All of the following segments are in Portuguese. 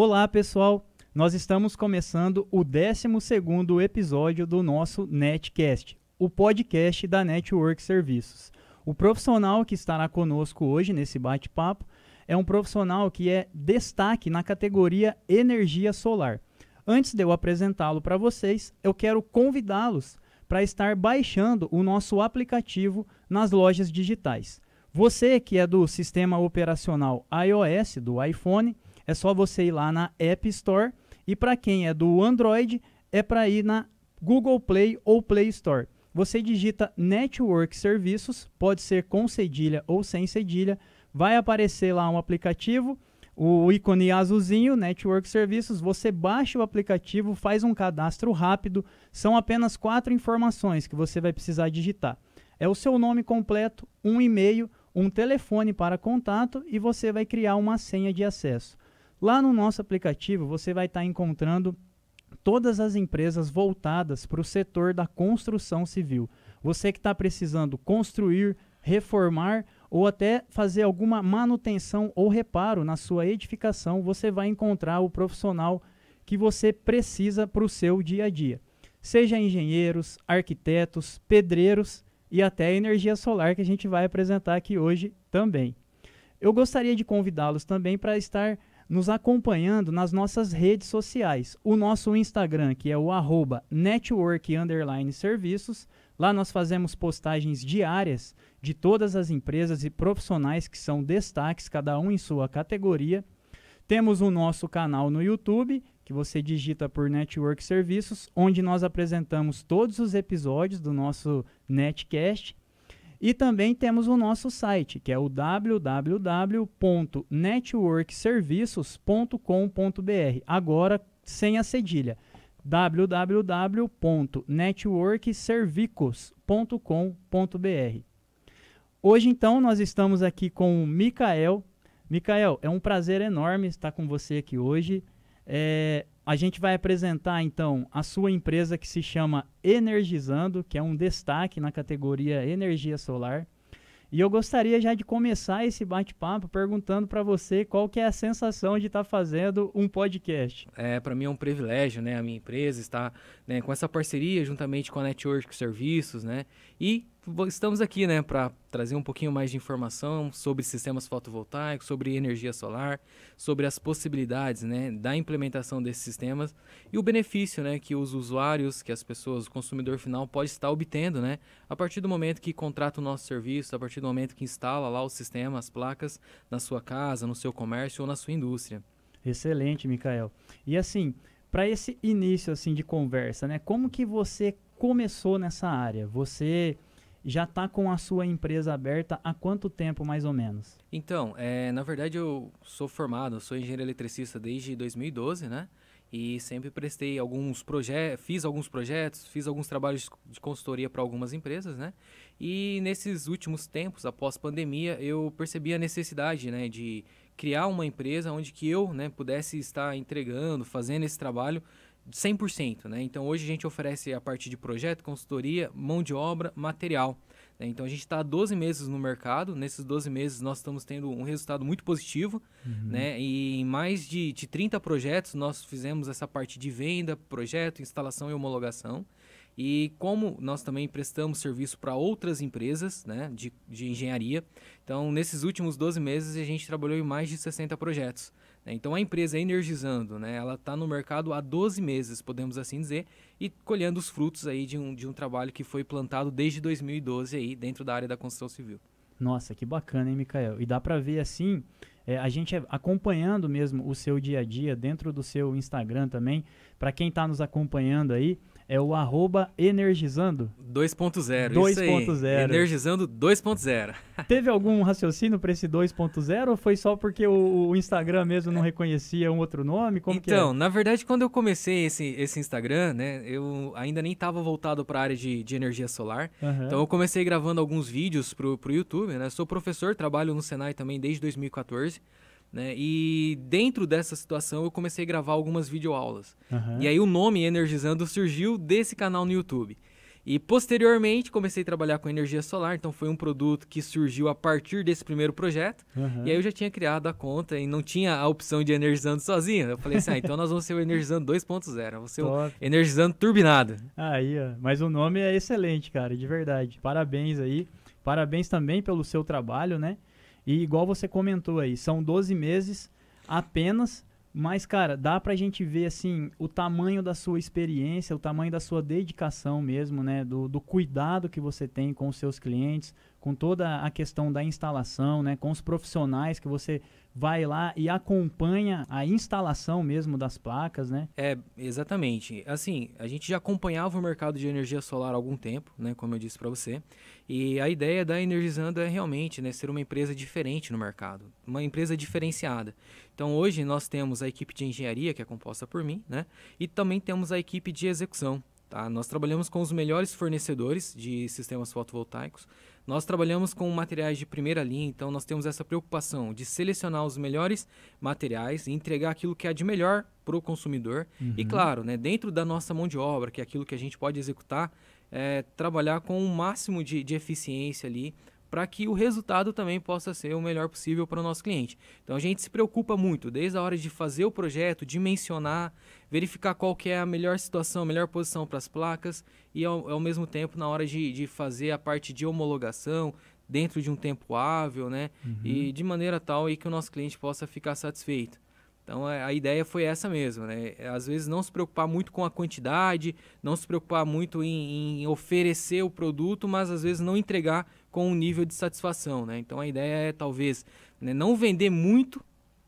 Olá, pessoal! Nós estamos começando o 12º episódio do nosso Netcast, o podcast da Network Serviços. O profissional que estará conosco hoje nesse bate-papo é um profissional que é destaque na categoria energia solar. Antes de eu apresentá-lo para vocês, eu quero convidá-los para estar baixando o nosso aplicativo nas lojas digitais. Você que é do sistema operacional iOS, do iPhone, é só você ir lá na App Store, e para quem é do Android, é para ir na Google Play ou Play Store. Você digita Network Serviços, pode ser com cedilha ou sem cedilha, vai aparecer lá um aplicativo, o ícone azulzinho, Network Serviços, você baixa o aplicativo, faz um cadastro rápido, são apenas 4 informações que você vai precisar digitar. É o seu nome completo, um e-mail, um telefone para contato e você vai criar uma senha de acesso. Lá no nosso aplicativo você vai estar encontrando todas as empresas voltadas para o setor da construção civil. Você que está precisando construir, reformar ou até fazer alguma manutenção ou reparo na sua edificação, você vai encontrar o profissional que você precisa para o seu dia a dia. Seja engenheiros, arquitetos, pedreiros e até energia solar, que a gente vai apresentar aqui hoje também. Eu gostaria de convidá-los também para estar nos acompanhando nas nossas redes sociais. O nosso Instagram, que é o @network_serviços. Lá nós fazemos postagens diárias de todas as empresas e profissionais que são destaques, cada um em sua categoria. Temos o nosso canal no YouTube, que você digita por Network Serviços, onde nós apresentamos todos os episódios do nosso Netcast. E também temos o nosso site, que é o www.networkserviços.com.br, agora sem a cedilha, www.networkservicos.com.br. Hoje, então, nós estamos aqui com o Micael. Micael, é um prazer enorme estar com você aqui hoje. A gente vai apresentar, então, a sua empresa que se chama Energizando, que é um destaque na categoria energia solar. E eu gostaria já de começar esse bate-papo perguntando para você qual que é a sensação de estar fazendo um podcast. Para mim é um privilégio, né? A minha empresa está, né, com essa parceria juntamente com a Network Serviços, né? E estamos aqui, né, para trazer um pouquinho mais de informação sobre sistemas fotovoltaicos, sobre energia solar, sobre as possibilidades, né, da implementação desses sistemas e o benefício, né, que os usuários, que as pessoas, o consumidor final pode estar obtendo, né, a partir do momento que contrata o nosso serviço, a partir do momento que instala lá o sistema, as placas na sua casa, no seu comércio ou na sua indústria. Excelente, Micael. E assim, para esse início assim de conversa, né, como que você começou nessa área? Você já está com a sua empresa aberta há quanto tempo, mais ou menos? Então, na verdade eu sou formado, sou engenheiro eletricista desde 2012, né? E sempre prestei alguns projetos, fiz alguns trabalhos de consultoria para algumas empresas, né? E nesses últimos tempos, após pandemia, eu percebi a necessidade, né, de criar uma empresa onde que eu, né, pudesse estar entregando, fazendo esse trabalho 100%, né? Então hoje a gente oferece a parte de projeto, consultoria, mão de obra, material, né? Então a gente está há 12 meses no mercado, nesses 12 meses nós estamos tendo um resultado muito positivo, né? E em mais de 30 projetos nós fizemos essa parte de venda, projeto, instalação e homologação. E como nós também prestamos serviço para outras empresas, né, de engenharia, então nesses últimos 12 meses a gente trabalhou em mais de 60 projetos. Né? Então a empresa Energizando, né, ela está no mercado há 12 meses, podemos assim dizer, e colhendo os frutos aí de um trabalho que foi plantado desde 2012 aí, dentro da área da construção civil. Nossa, que bacana, hein, Micael? E dá para ver assim, a gente acompanhando mesmo o seu dia a dia dentro do seu Instagram também. Para quem está nos acompanhando aí, é o @energizando 2.0, 2.0. Isso aí. Energizando 2.0. Teve algum raciocínio para esse 2.0 ou foi só porque o Instagram mesmo não reconhecia um outro nome? Como que é? Então, na verdade, quando eu comecei esse Instagram, né, eu ainda nem estava voltado para a área de energia solar. Então eu comecei gravando alguns vídeos pro YouTube, né? Sou professor, trabalho no Senai também desde 2014. Né? E dentro dessa situação eu comecei a gravar algumas videoaulas. E aí o nome Energizando surgiu desse canal no YouTube. E posteriormente comecei a trabalhar com energia solar, então foi um produto que surgiu a partir desse primeiro projeto. E aí eu já tinha criado a conta e não tinha a opção de energizando sozinho. Eu falei assim, então nós vamos ser o energizando 2.0, vamos ser o energizando turbinado. Aí, ó, mas o nome é excelente, cara, de verdade. Parabéns aí. Parabéns também pelo seu trabalho, né? E igual você comentou aí, são 12 meses apenas. Mas, cara, dá pra gente ver, assim, o tamanho da sua experiência, o tamanho da sua dedicação mesmo, né? Do cuidado que você tem com os seus clientes, com toda a questão da instalação, né? Com os profissionais que você vai lá e acompanha a instalação mesmo das placas, né? Exatamente. Assim, a gente já acompanhava o mercado de energia solar há algum tempo, né? Como eu disse para você. E a ideia da Energizando é realmente, né, ser uma empresa diferente no mercado, uma empresa diferenciada. Então, hoje nós temos a equipe de engenharia, que é composta por mim, né? E também temos a equipe de execução. Tá? Nós trabalhamos com os melhores fornecedores de sistemas fotovoltaicos. Nós trabalhamos com materiais de primeira linha, então nós temos essa preocupação de selecionar os melhores materiais e entregar aquilo que é de melhor para o consumidor. E claro, né, dentro da nossa mão de obra, que é aquilo que a gente pode executar, trabalhar com o máximo de eficiência ali, para que o resultado também possa ser o melhor possível para o nosso cliente. Então a gente se preocupa muito, desde a hora de fazer o projeto, dimensionar, verificar qual que é a melhor situação, a melhor posição para as placas e ao mesmo tempo na hora de fazer a parte de homologação dentro de um tempo hábil, né? E de maneira tal aí que o nosso cliente possa ficar satisfeito. Então a ideia foi essa mesmo, né? Às vezes não se preocupar muito com a quantidade, não se preocupar muito em oferecer o produto, mas às vezes não entregar com um nível de satisfação, né? Então a ideia é talvez, né, não vender muito,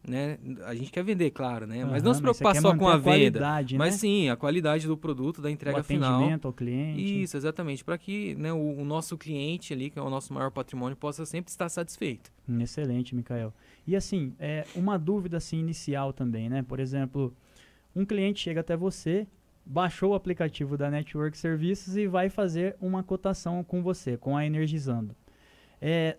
né? A gente quer vender, claro, né? Mas não se preocupar só com a venda, mas sim a qualidade do produto, da entrega final. O atendimento ao cliente. Isso, exatamente, para que, né, o nosso cliente ali, que é o nosso maior patrimônio, possa sempre estar satisfeito. Excelente, Micael. E assim, uma dúvida assim, inicial também, né? Por exemplo, um cliente chega até você, baixou o aplicativo da Network Services e vai fazer uma cotação com você, com a Energizando.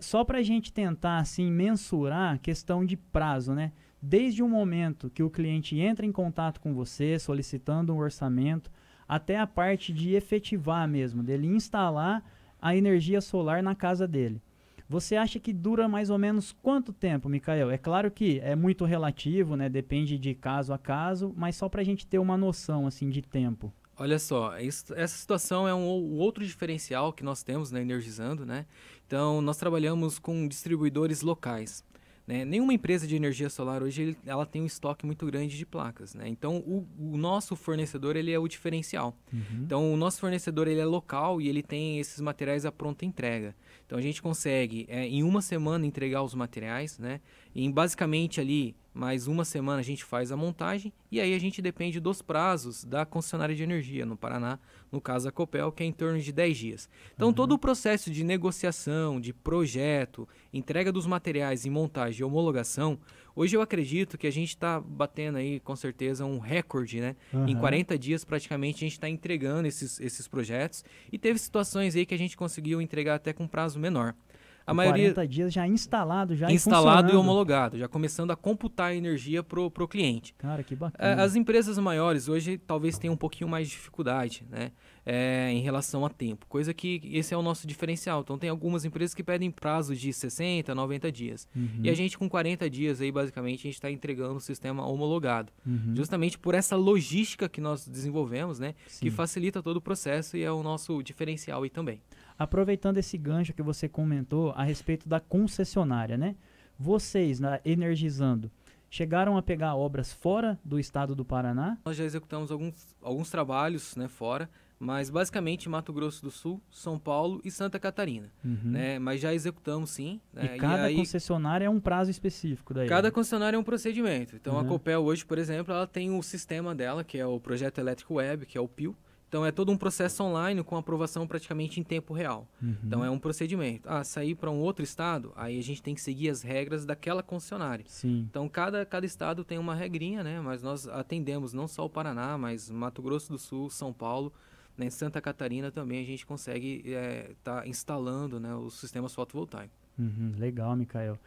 Só para a gente tentar assim, mensurar a questão de prazo, né? Desde o momento que o cliente entra em contato com você, solicitando um orçamento, até a parte de efetivar mesmo, dele instalar a energia solar na casa dele. Você acha que dura mais ou menos quanto tempo, Micael? É claro que é muito relativo, né? Depende de caso a caso, mas só para a gente ter uma noção assim, de tempo. Olha só, essa situação é um outro diferencial que nós temos na Energizando, né? Então, nós trabalhamos com distribuidores locais. Né? Nenhuma empresa de energia solar hoje ela tem um estoque muito grande de placas. Né? Então, o nosso fornecedor ele é o diferencial. Então, o nosso fornecedor ele é local e ele tem esses materiais à pronta entrega. Então, a gente consegue, em uma semana, entregar os materiais. Né? E, basicamente, ali, mais uma semana, a gente faz a montagem. E aí, a gente depende dos prazos da concessionária de energia no Paraná, no caso a Copel, que é em torno de 10 dias. Então, todo o processo de negociação, de projeto, entrega dos materiais e montagem e homologação, hoje eu acredito que a gente está batendo aí, com certeza, um recorde, né? Em 40 dias, praticamente, a gente está entregando esses projetos. E teve situações aí que a gente conseguiu entregar até com prazo menor. A maioria 40 dias já instalado, já instalado e homologado, já começando a computar a energia pro cliente. Cara, que bacana. As empresas maiores hoje talvez tenham um pouquinho mais de dificuldade, né? Em relação a tempo, coisa que esse é o nosso diferencial. Então tem algumas empresas que pedem prazo de 60, 90 dias. E a gente com 40 dias aí basicamente a gente está entregando o sistema homologado. Justamente por essa logística que nós desenvolvemos, né? Sim. Que facilita todo o processo e é o nosso diferencial aí também. Aproveitando esse gancho que você comentou a respeito da concessionária, né? Vocês, na Energizando, chegaram a pegar obras fora do estado do Paraná? Nós já executamos alguns trabalhos, né, fora, mas basicamente Mato Grosso do Sul, São Paulo e Santa Catarina. Né? Mas já executamos sim. Né? E cada concessionária é um prazo específico daí? Cada concessionária é um procedimento. Então a Copel hoje, por exemplo, ela tem o sistema dela, que é o Projeto Elétrico Web, que é o PIL. Então, é todo um processo online com aprovação praticamente em tempo real. Então, é um procedimento. Sair para um outro estado, aí a gente tem que seguir as regras daquela concessionária. Sim. Então, cada estado tem uma regrinha, né? Mas nós atendemos não só o Paraná, mas Mato Grosso do Sul, São Paulo, né, em Santa Catarina também a gente consegue tá instalando, né, os sistemas fotovoltaicos. Legal, Mikael.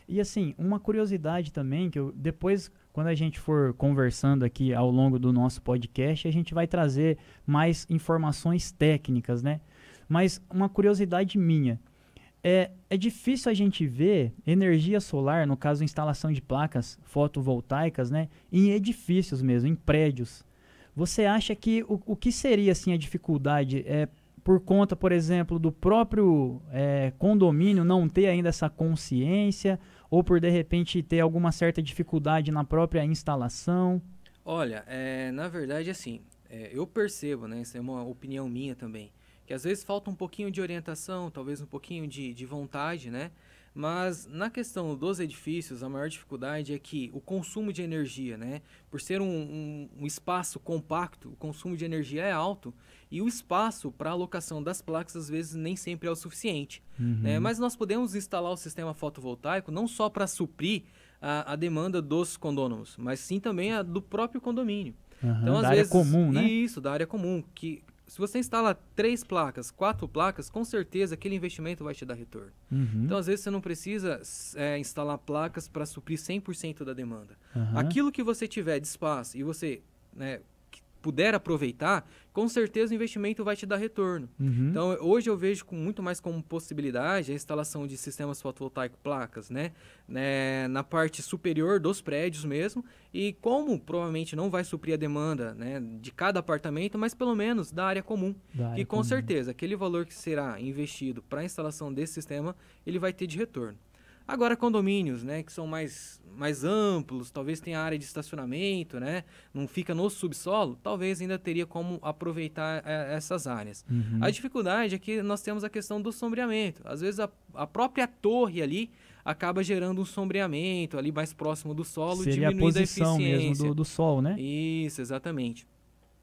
E assim, uma curiosidade também, que depois, quando a gente for conversando aqui ao longo do nosso podcast, a gente vai trazer mais informações técnicas, né? Mas uma curiosidade minha, é difícil a gente ver energia solar, no caso instalação de placas fotovoltaicas, né, em edifícios mesmo, em prédios. Você acha que o que seria assim a dificuldade por conta, por exemplo, do próprio condomínio não ter ainda essa consciência, ou por de repente ter alguma certa dificuldade na própria instalação? Olha, na verdade, assim, eu percebo, né, isso é uma opinião minha também, que às vezes falta um pouquinho de orientação, talvez um pouquinho de vontade, né? Mas na questão dos edifícios, a maior dificuldade é que o consumo de energia, né? Por ser um espaço compacto, o consumo de energia é alto e o espaço para alocação das placas às vezes nem sempre é o suficiente. Né? Mas nós podemos instalar o sistema fotovoltaico não só para suprir a demanda dos condôminos, mas sim também a do próprio condomínio. Então, às da vezes, área comum, né? Isso, da área comum, que se você instala 3 placas, 4 placas, com certeza aquele investimento vai te dar retorno. Então, às vezes, você não precisa instalar placas para suprir 100% da demanda. Aquilo que você tiver de espaço e você, né, puder aproveitar, com certeza o investimento vai te dar retorno. Então, hoje eu vejo muito mais como possibilidade a instalação de sistemas fotovoltaicos placas, né, na parte superior dos prédios mesmo, e como provavelmente não vai suprir a demanda, né, de cada apartamento, mas pelo menos da área comum. E com certeza, aquele valor que será investido para a instalação desse sistema, ele vai ter de retorno. Agora, condomínios, né, que são mais amplos, talvez tenha área de estacionamento, né, não fica no subsolo, talvez ainda teria como aproveitar essas áreas. A dificuldade é que nós temos a questão do sombreamento. Às vezes a própria torre ali acaba gerando um sombreamento ali mais próximo do solo, seria diminuindo a posição eficiência mesmo do sol, né? Isso, exatamente.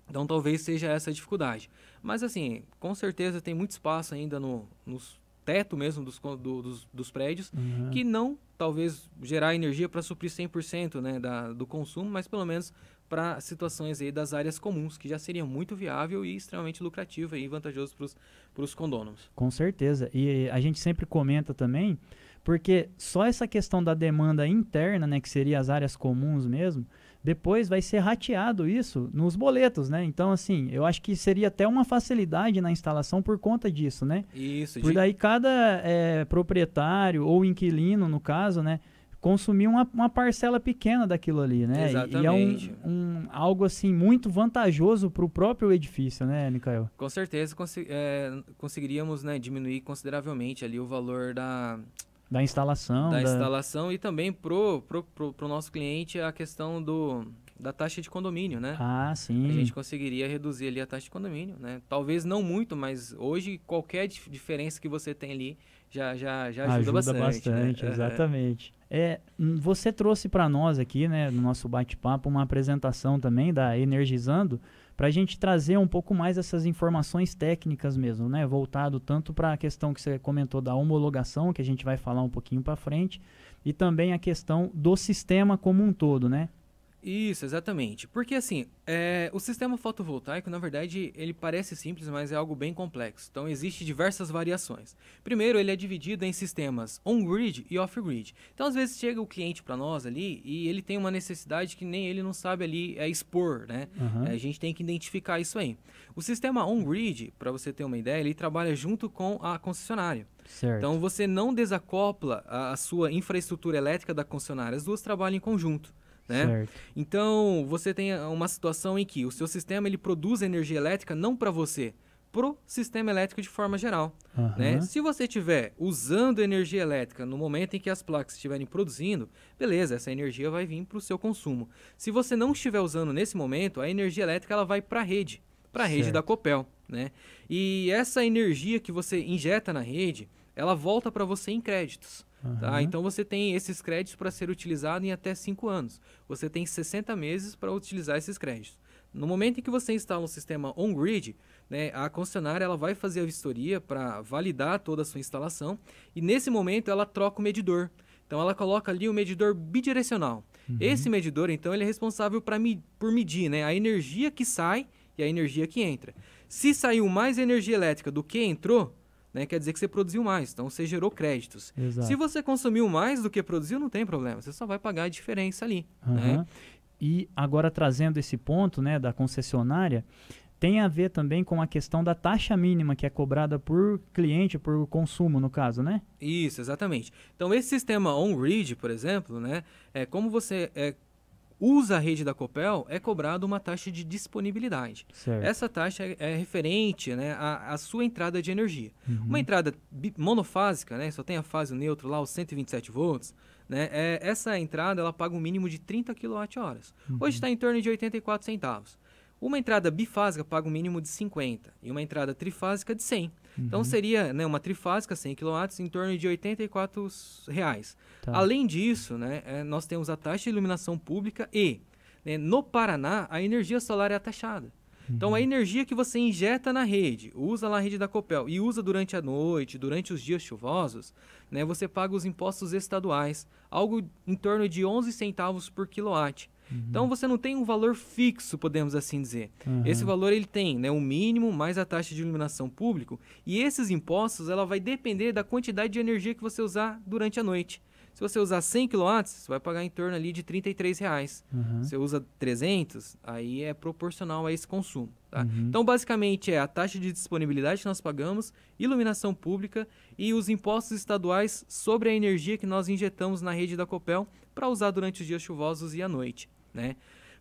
Então talvez seja essa a dificuldade. Mas assim, com certeza tem muito espaço ainda nos teto mesmo dos prédios, que não, talvez, gerar energia para suprir 100%, né, do consumo, mas pelo menos para situações aí das áreas comuns, que já seria muito viável e extremamente lucrativo e vantajoso para os condôminos. Com certeza. E a gente sempre comenta também, porque só essa questão da demanda interna, né, que seria as áreas comuns mesmo, depois vai ser rateado isso nos boletos, né? Então, assim, eu acho que seria até uma facilidade na instalação por conta disso, né? Isso. Por daí cada proprietário ou inquilino, no caso, né, consumir uma parcela pequena daquilo ali, né? Exatamente. E é algo, assim, muito vantajoso para o próprio edifício, né, Mikael? Com certeza conseguiríamos, né, diminuir consideravelmente ali o valor da instalação. Da instalação e também pro nosso cliente a questão da taxa de condomínio, né? Ah, sim. A gente conseguiria reduzir ali a taxa de condomínio, né? Talvez não muito, mas hoje qualquer diferença que você tem ali já ajuda bastante. Né? Exatamente. Você trouxe para nós aqui, né, no nosso bate-papo, uma apresentação também da Energizando, para a gente trazer um pouco mais essas informações técnicas mesmo, né? Voltado tanto para a questão que você comentou da homologação, que a gente vai falar um pouquinho para frente, e também a questão do sistema como um todo, né? Isso, exatamente. Porque assim, o sistema fotovoltaico, na verdade, ele parece simples, mas é algo bem complexo. Então, existem diversas variações. Primeiro, ele é dividido em sistemas on-grid e off-grid. Então, às vezes, chega o cliente para nós ali e ele tem uma necessidade que nem ele não sabe ali expor, né? A gente tem que identificar isso aí. O sistema on-grid, para você ter uma ideia, ele trabalha junto com a concessionária. Certo. Então, você não desacopla a sua infraestrutura elétrica da concessionária. As duas trabalham em conjunto. Né? Então, você tem uma situação em que o seu sistema ele produz energia elétrica não para você, para o sistema elétrico de forma geral. Né? Se você estiver usando energia elétrica no momento em que as placas estiverem produzindo, beleza, essa energia vai vir para o seu consumo. Se você não estiver usando nesse momento, a energia elétrica ela vai para a rede da Copel. Né? E essa energia que você injeta na rede, ela volta para você em créditos. Tá? Então você tem esses créditos para ser utilizado em até 5 anos. Você tem 60 meses para utilizar esses créditos. No momento em que você instala um sistema on-grid, né, a concessionária ela vai fazer a vistoria para validar toda a sua instalação e nesse momento ela troca o medidor. Então ela coloca ali o medidor bidirecional. Esse medidor, então, ele é responsável por medir, né, a energia que sai e a energia que entra. Se saiu mais energia elétrica do que entrou, né, quer dizer que você produziu mais, então você gerou créditos. Exato. Se você consumiu mais do que produziu, não tem problema, você só vai pagar a diferença ali. Né? E agora trazendo esse ponto, né, da concessionária, tem a ver também com a questão da taxa mínima que é cobrada por cliente, por consumo, no caso, né? Isso, exatamente. Então, esse sistema on-grid, por exemplo, né, como você usa a rede da Copel, é cobrada uma taxa de disponibilidade. Certo. Essa taxa é referente, né, à sua entrada de energia. Uhum. Uma entrada monofásica, né, só tem a fase neutro lá, os 127 volts, né, essa entrada ela paga um mínimo de 30 kWh. Hoje está em torno de 84 centavos. Uma entrada bifásica paga um mínimo de 50 e uma entrada trifásica de 100. Então seria, né, uma trifásica 100 kW em torno de R$ 84. Tá. Além disso, né, nós temos a taxa de iluminação pública e, né, no Paraná, a energia solar é taxada. Então a energia que você injeta na rede, usa lá a rede da Copel e usa durante a noite, durante os dias chuvosos, né, você paga os impostos estaduais, algo em torno de 11 centavos por quilowatt. Então você não tem um valor fixo, podemos assim dizer. Esse valor ele tem, né, o mínimo mais a taxa de iluminação pública, e esses impostos ela vai depender da quantidade de energia que você usar durante a noite. Se você usar 100 kW, você vai pagar em torno ali de R$ 33. Se você usa 300, aí é proporcional a esse consumo. Tá? Então, basicamente, é a taxa de disponibilidade que nós pagamos, iluminação pública e os impostos estaduais sobre a energia que nós injetamos na rede da Copel para usar durante os dias chuvosos e à noite. Né?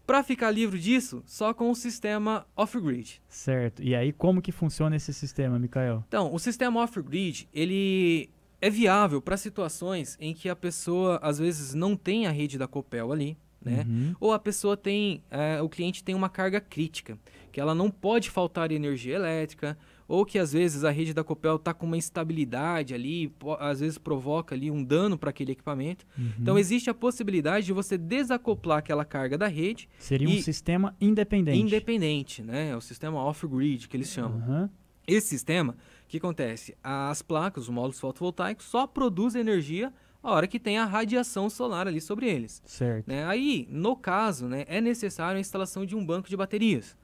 Para ficar livre disso, só com o sistema off-grid. Certo. E aí, como que funciona esse sistema, Micael? Então, o sistema off-grid, ele é viável para situações em que a pessoa, às vezes, não tem a rede da Copel ali, né? Ou a pessoa tem, o cliente tem uma carga crítica, que ela não pode faltar energia elétrica, ou que às vezes a rede da Copel está com uma instabilidade ali, às vezes provoca ali um dano para aquele equipamento. Então existe a possibilidade de você desacoplar aquela carga da rede. Seria um sistema independente. Independente, né? É o sistema off-grid que eles chamam. Esse sistema, o que acontece? As placas, os módulos fotovoltaicos, só produzem energia a hora que tem a radiação solar ali sobre eles. Certo. Né? Aí, no caso, né, é necessário a instalação de um banco de baterias.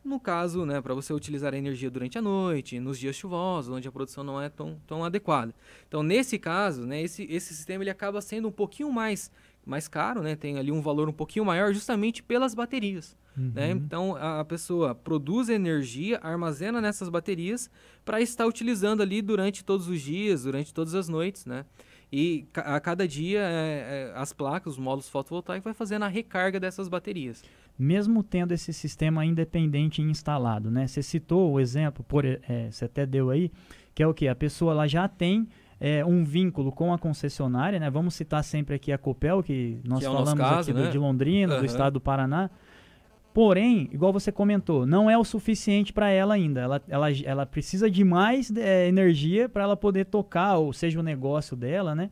No caso, né, para você utilizar a energia durante a noite, nos dias chuvosos, onde a produção não é tão adequada. Então, nesse caso, né, esse sistema ele acaba sendo um pouquinho mais caro, né, tem ali um valor um pouquinho maior justamente pelas baterias. Né? Então, a pessoa produz energia, armazena nessas baterias para estar utilizando ali durante todos os dias, durante todas as noites, né? E a cada dia as placas, os módulos fotovoltaicos vai fazendo a recarga dessas baterias. Mesmo tendo esse sistema independente instalado, né? Você citou o exemplo, você até deu aí, que é o quê? A pessoa lá já tem um vínculo com a concessionária, né? Vamos citar sempre aqui a Copel, que nós falamos caso, aqui né? de Londrina, do estado do Paraná. Porém, igual você comentou, não é o suficiente para ela ainda. Ela precisa de mais energia para ela poder tocar, ou seja, o negócio dela, né?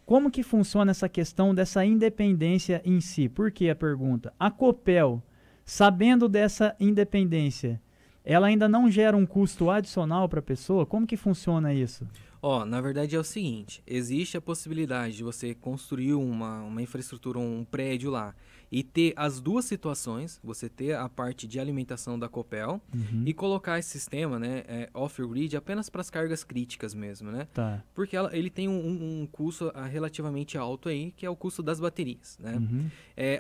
Como que funciona essa questão dessa independência em si? Por que a pergunta? A Copel, sabendo dessa independência, ela ainda não gera um custo adicional para a pessoa? Como que funciona isso? Na verdade é o seguinte, existe a possibilidade de você construir uma infraestrutura, um prédio lá, e ter as duas situações, você ter a parte de alimentação da Copel e colocar esse sistema, né, off-grid apenas para as cargas críticas mesmo, né? Tá. Porque ele tem um custo relativamente alto aí, que é o custo das baterias, né?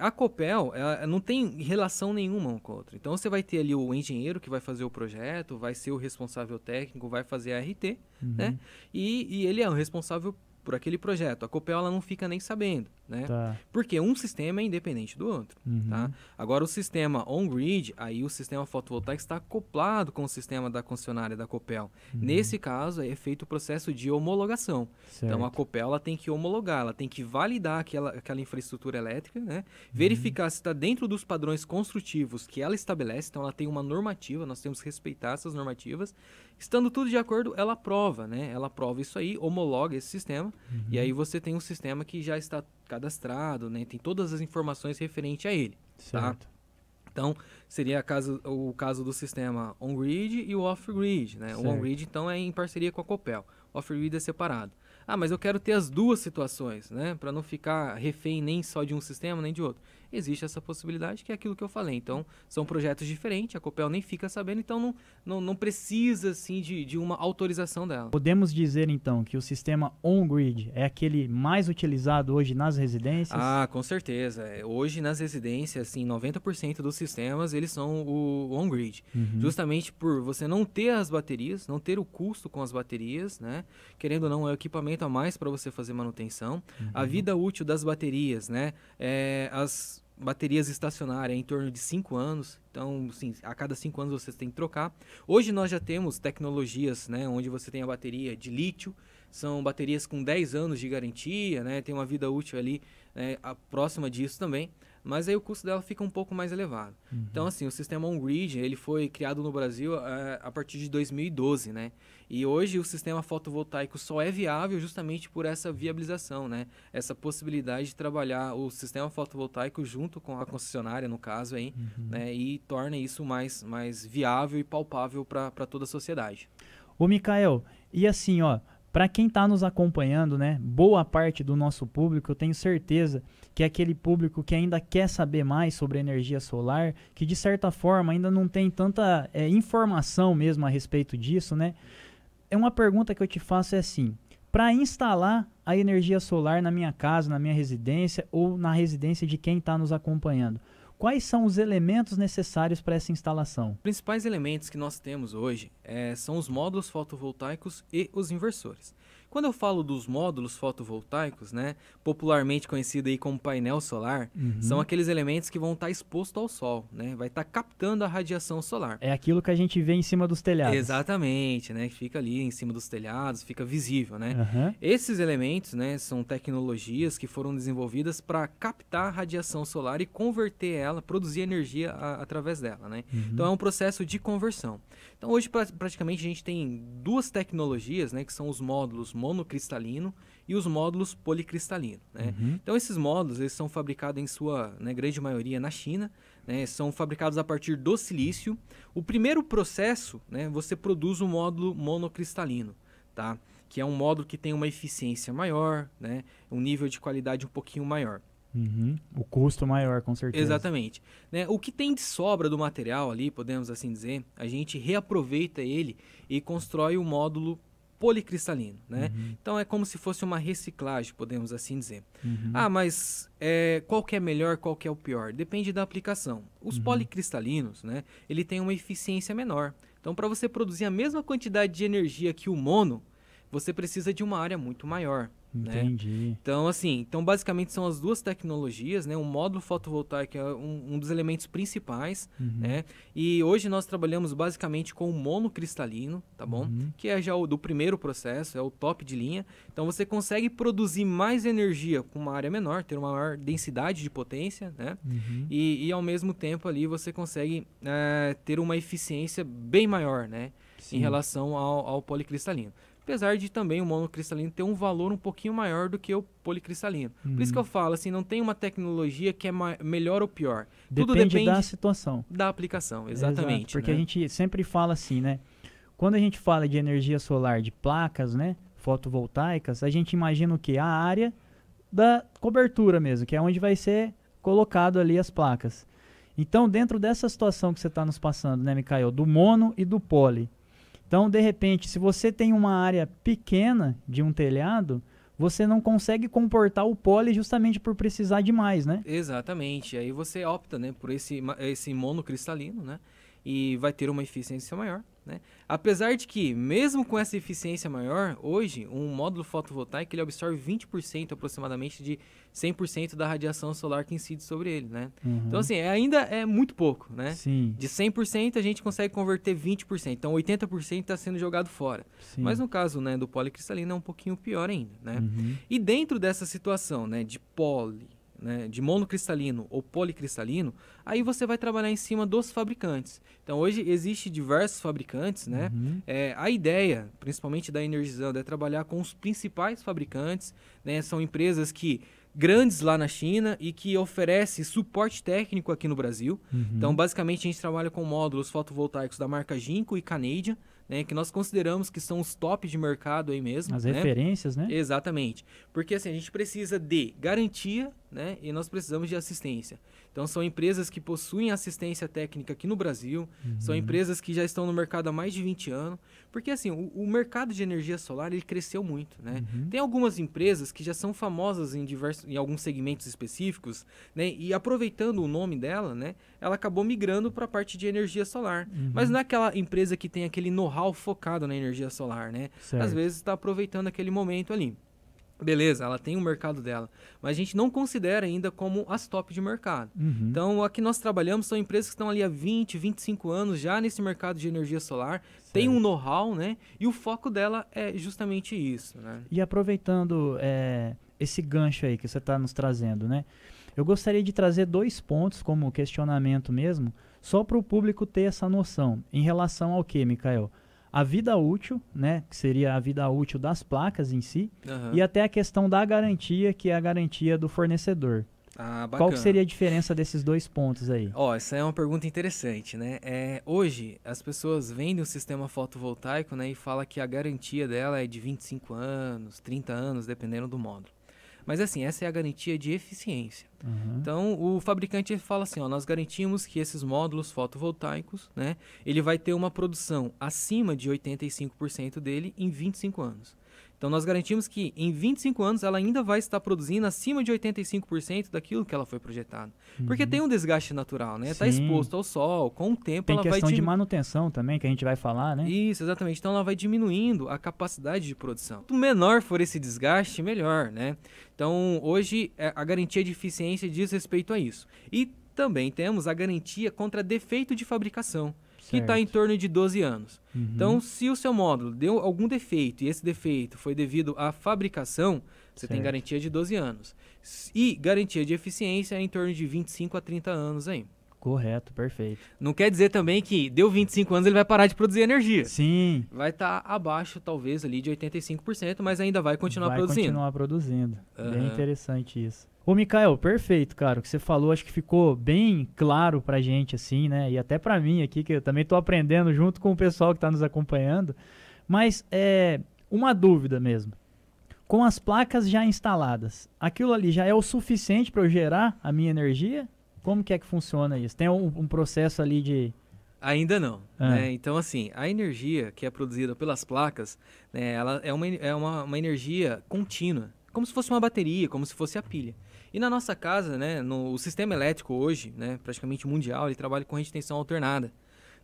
A Copel, ela não tem relação nenhuma um com a outra. Então você vai ter ali o engenheiro que vai fazer o projeto, vai ser o responsável técnico, vai fazer a RT, né? E ele é o responsável por aquele projeto. A Copel ela não fica nem sabendo, né? Tá. Porque um sistema é independente do outro, tá? Agora o sistema on-grid, aí o sistema fotovoltaico está acoplado com o sistema da concessionária da Copel. Nesse caso, é feito o processo de homologação. Certo. Então a Copel ela tem que homologar, ela tem que validar aquela infraestrutura elétrica, né? Verificar se está dentro dos padrões construtivos que ela estabelece. Então ela tem uma normativa, nós temos que respeitar essas normativas. Estando tudo de acordo, ela aprova, né? Ela aprova isso aí, homologa esse sistema, e aí você tem um sistema que já está cadastrado, né? Tem todas as informações referentes a ele, certo. Tá? Então, seria o caso do sistema on-grid e o off-grid, né? Certo. O on-grid, então, é em parceria com a Copel. O off-grid é separado. Mas eu quero ter as duas situações, né? Para não ficar refém nem só de um sistema, nem de outro. existe essa possibilidade, que é aquilo que eu falei. Então, são projetos diferentes, a Copel nem fica sabendo, então não precisa assim, de uma autorização dela. Podemos dizer, então, que o sistema on-grid é aquele mais utilizado hoje nas residências? Ah, com certeza. Hoje, nas residências, assim, 90% dos sistemas, eles são o on-grid. Justamente por você não ter as baterias, não ter o custo com as baterias, né? Querendo ou não, é o equipamento a mais para você fazer manutenção. A vida útil das baterias, né? As baterias estacionárias é em torno de 5 anos. Então, sim, a cada 5 anos você tem que trocar. Hoje nós já temos tecnologias, né? Onde você tem a bateria de lítio. São baterias com 10 anos de garantia, né? Tem uma vida útil ali, né, próxima disso também. Mas aí o custo dela fica um pouco mais elevado. Então, assim, o sistema on-grid, ele foi criado no Brasil a partir de 2012, né? E hoje o sistema fotovoltaico só é viável justamente por essa viabilização, né? Essa possibilidade de trabalhar o sistema fotovoltaico junto com a concessionária, no caso aí, né? E torna isso mais viável e palpável para toda a sociedade. Ô, Mikael, e assim, ó, para quem está nos acompanhando, né, boa parte do nosso público, eu tenho certeza que é aquele público que ainda quer saber mais sobre energia solar, que de certa forma ainda não tem tanta informação mesmo a respeito disso, né? É uma pergunta que eu te faço é assim: para instalar a energia solar na minha casa, na minha residência ou na residência de quem está nos acompanhando, quais são os elementos necessários para essa instalação? Os principais elementos que nós temos hoje são os módulos fotovoltaicos e os inversores. Quando eu falo dos módulos fotovoltaicos, né, popularmente conhecido aí como painel solar, são aqueles elementos que vão estar expostos ao sol, né, vai estar captando a radiação solar. É aquilo que a gente vê em cima dos telhados. Exatamente, né, que fica ali em cima dos telhados, fica visível, né. Esses elementos, né, são tecnologias que foram desenvolvidas para captar a radiação solar e converter ela, produzir energia através dela, né. Então é um processo de conversão. Então hoje praticamente a gente tem duas tecnologias, né, que são os módulos monocristalino e os módulos policristalino, né? Então esses módulos eles são fabricados em sua, né, grande maioria na China, né? São fabricados a partir do silício. O primeiro processo, né, você produz um módulo monocristalino, tá? Que é um módulo que tem uma eficiência maior, né? Um nível de qualidade um pouquinho maior. O custo maior, com certeza. Exatamente. Né? O que tem de sobra do material ali, podemos assim dizer, a gente reaproveita ele e constrói o módulo policristalino, né? Então é como se fosse uma reciclagem, podemos assim dizer. Ah, mas qual que é melhor, qual que é o pior? Depende da aplicação. Os policristalinos, né? Ele tem uma eficiência menor. Então, para você produzir a mesma quantidade de energia que o mono, você precisa de uma área muito maior. Entendi. Né? Então, assim, basicamente são as duas tecnologias, né? O módulo fotovoltaico é um dos elementos principais, né? E hoje nós trabalhamos basicamente com o monocristalino, tá bom? Que é já o do primeiro processo, é o top de linha. Então você consegue produzir mais energia com uma área menor, ter uma maior densidade de potência, né? E ao mesmo tempo ali você consegue ter uma eficiência bem maior, né? Em relação ao policristalino. Apesar de também o monocristalino ter um valor um pouquinho maior do que o policristalino. Por isso que eu falo, assim, não tem uma tecnologia que é melhor ou pior. Tudo depende da situação. Da aplicação, exatamente. Exato, porque né? a gente sempre fala assim, né? Quando a gente fala de energia solar, de placas, né, fotovoltaicas, a gente imagina o quê? A área da cobertura mesmo, que é onde vai ser colocado ali as placas. Então, dentro dessa situação que você está nos passando, né, Mikael, do mono e do poli, então, de repente, se você tem uma área pequena de um telhado, você não consegue comportar o poli justamente por precisar de mais, né? Exatamente. Aí você opta, né, por esse monocristalino, né? E vai ter uma eficiência maior, né? Apesar de que, mesmo com essa eficiência maior, hoje, um módulo fotovoltaico ele absorve 20% aproximadamente de 100% da radiação solar que incide sobre ele, né? Então, assim, ainda é muito pouco, né? Sim. De 100% a gente consegue converter 20%. Então, 80% está sendo jogado fora. Sim. Mas no caso, né, do policristalino é um pouquinho pior ainda, né? E dentro dessa situação, né, de né, de monocristalino ou policristalino, aí você vai trabalhar em cima dos fabricantes. Então hoje existe diversos fabricantes, né? A ideia, principalmente da Energizando, é trabalhar com os principais fabricantes, né? São empresas grandes lá na China e que oferecem suporte técnico aqui no Brasil. Então basicamente a gente trabalha com módulos fotovoltaicos da marca Jinko e Canadian, né, que nós consideramos que são os tops de mercado aí mesmo. As né? referências, né? Exatamente. Porque assim, a gente precisa de garantia né, e nós precisamos de assistência. Então, são empresas que possuem assistência técnica aqui no Brasil, são empresas que já estão no mercado há mais de 20 anos, porque assim, o mercado de energia solar, ele cresceu muito, né? Tem algumas empresas que já são famosas em alguns segmentos específicos, né, e aproveitando o nome dela, né, ela acabou migrando para a parte de energia solar. Mas não é aquela empresa que tem aquele know-how focado na energia solar, né? Certo. Às vezes está aproveitando aquele momento ali. Beleza, ela tem o mercado dela, mas a gente não considera ainda como as top de mercado. Então, aqui nós trabalhamos são empresas que estão ali há 20, 25 anos já nesse mercado de energia solar, tem um know-how, né? E o foco dela é justamente isso, né? E aproveitando esse gancho aí que você está nos trazendo, né? Eu gostaria de trazer 2 pontos como questionamento mesmo, só para o público ter essa noção. Em relação ao que, Micael? A vida útil, né, que seria a vida útil das placas em si, e até a questão da garantia, que é a garantia do fornecedor. Ah, bacana. Qual que seria a diferença desses 2 pontos aí? Ó, essa é uma pergunta interessante, né? Hoje, as pessoas vendem o sistema fotovoltaico, né, e falam que a garantia dela é de 25 anos, 30 anos, dependendo do módulo. Mas assim, essa é a garantia de eficiência. Então, o fabricante ele fala assim, ó, nós garantimos que esses módulos fotovoltaicos, né, ele vai ter uma produção acima de 85% dele em 25 anos. Então, nós garantimos que em 25 anos ela ainda vai estar produzindo acima de 85% daquilo que ela foi projetada. Porque tem um desgaste natural, né? Está exposto ao sol, com o tempo ela vai... Tem questão de manutenção também, que a gente vai falar, né? Isso, exatamente. Então, ela vai diminuindo a capacidade de produção. Quanto menor for esse desgaste, melhor, né? Então, hoje, a garantia de eficiência diz respeito a isso. E também temos a garantia contra defeito de fabricação, que está em torno de 12 anos. Então, se o seu módulo deu algum defeito e esse defeito foi devido à fabricação, você tem garantia de 12 anos. E garantia de eficiência é em torno de 25 a 30 anos aí. Correto, perfeito. Não quer dizer também que deu 25 anos ele vai parar de produzir energia. Sim. Vai estar abaixo, talvez, ali de 85%, mas ainda vai continuar produzindo. Vai continuar produzindo. Bem interessante isso. Ô, Micael, perfeito, cara. O que você falou, acho que ficou bem claro pra gente, assim, né? E até pra mim aqui, que eu também tô aprendendo junto com o pessoal que tá nos acompanhando. Mas, uma dúvida mesmo. Com as placas já instaladas, aquilo ali já é o suficiente para eu gerar a minha energia? Como que é que funciona isso? Tem um processo ali de... Ainda não. Né? Então, assim, a energia que é produzida pelas placas, né, ela é uma energia contínua, como se fosse uma bateria, como se fosse a pilha. E na nossa casa, né, o sistema elétrico hoje, né, praticamente mundial, ele trabalha com corrente de tensão alternada.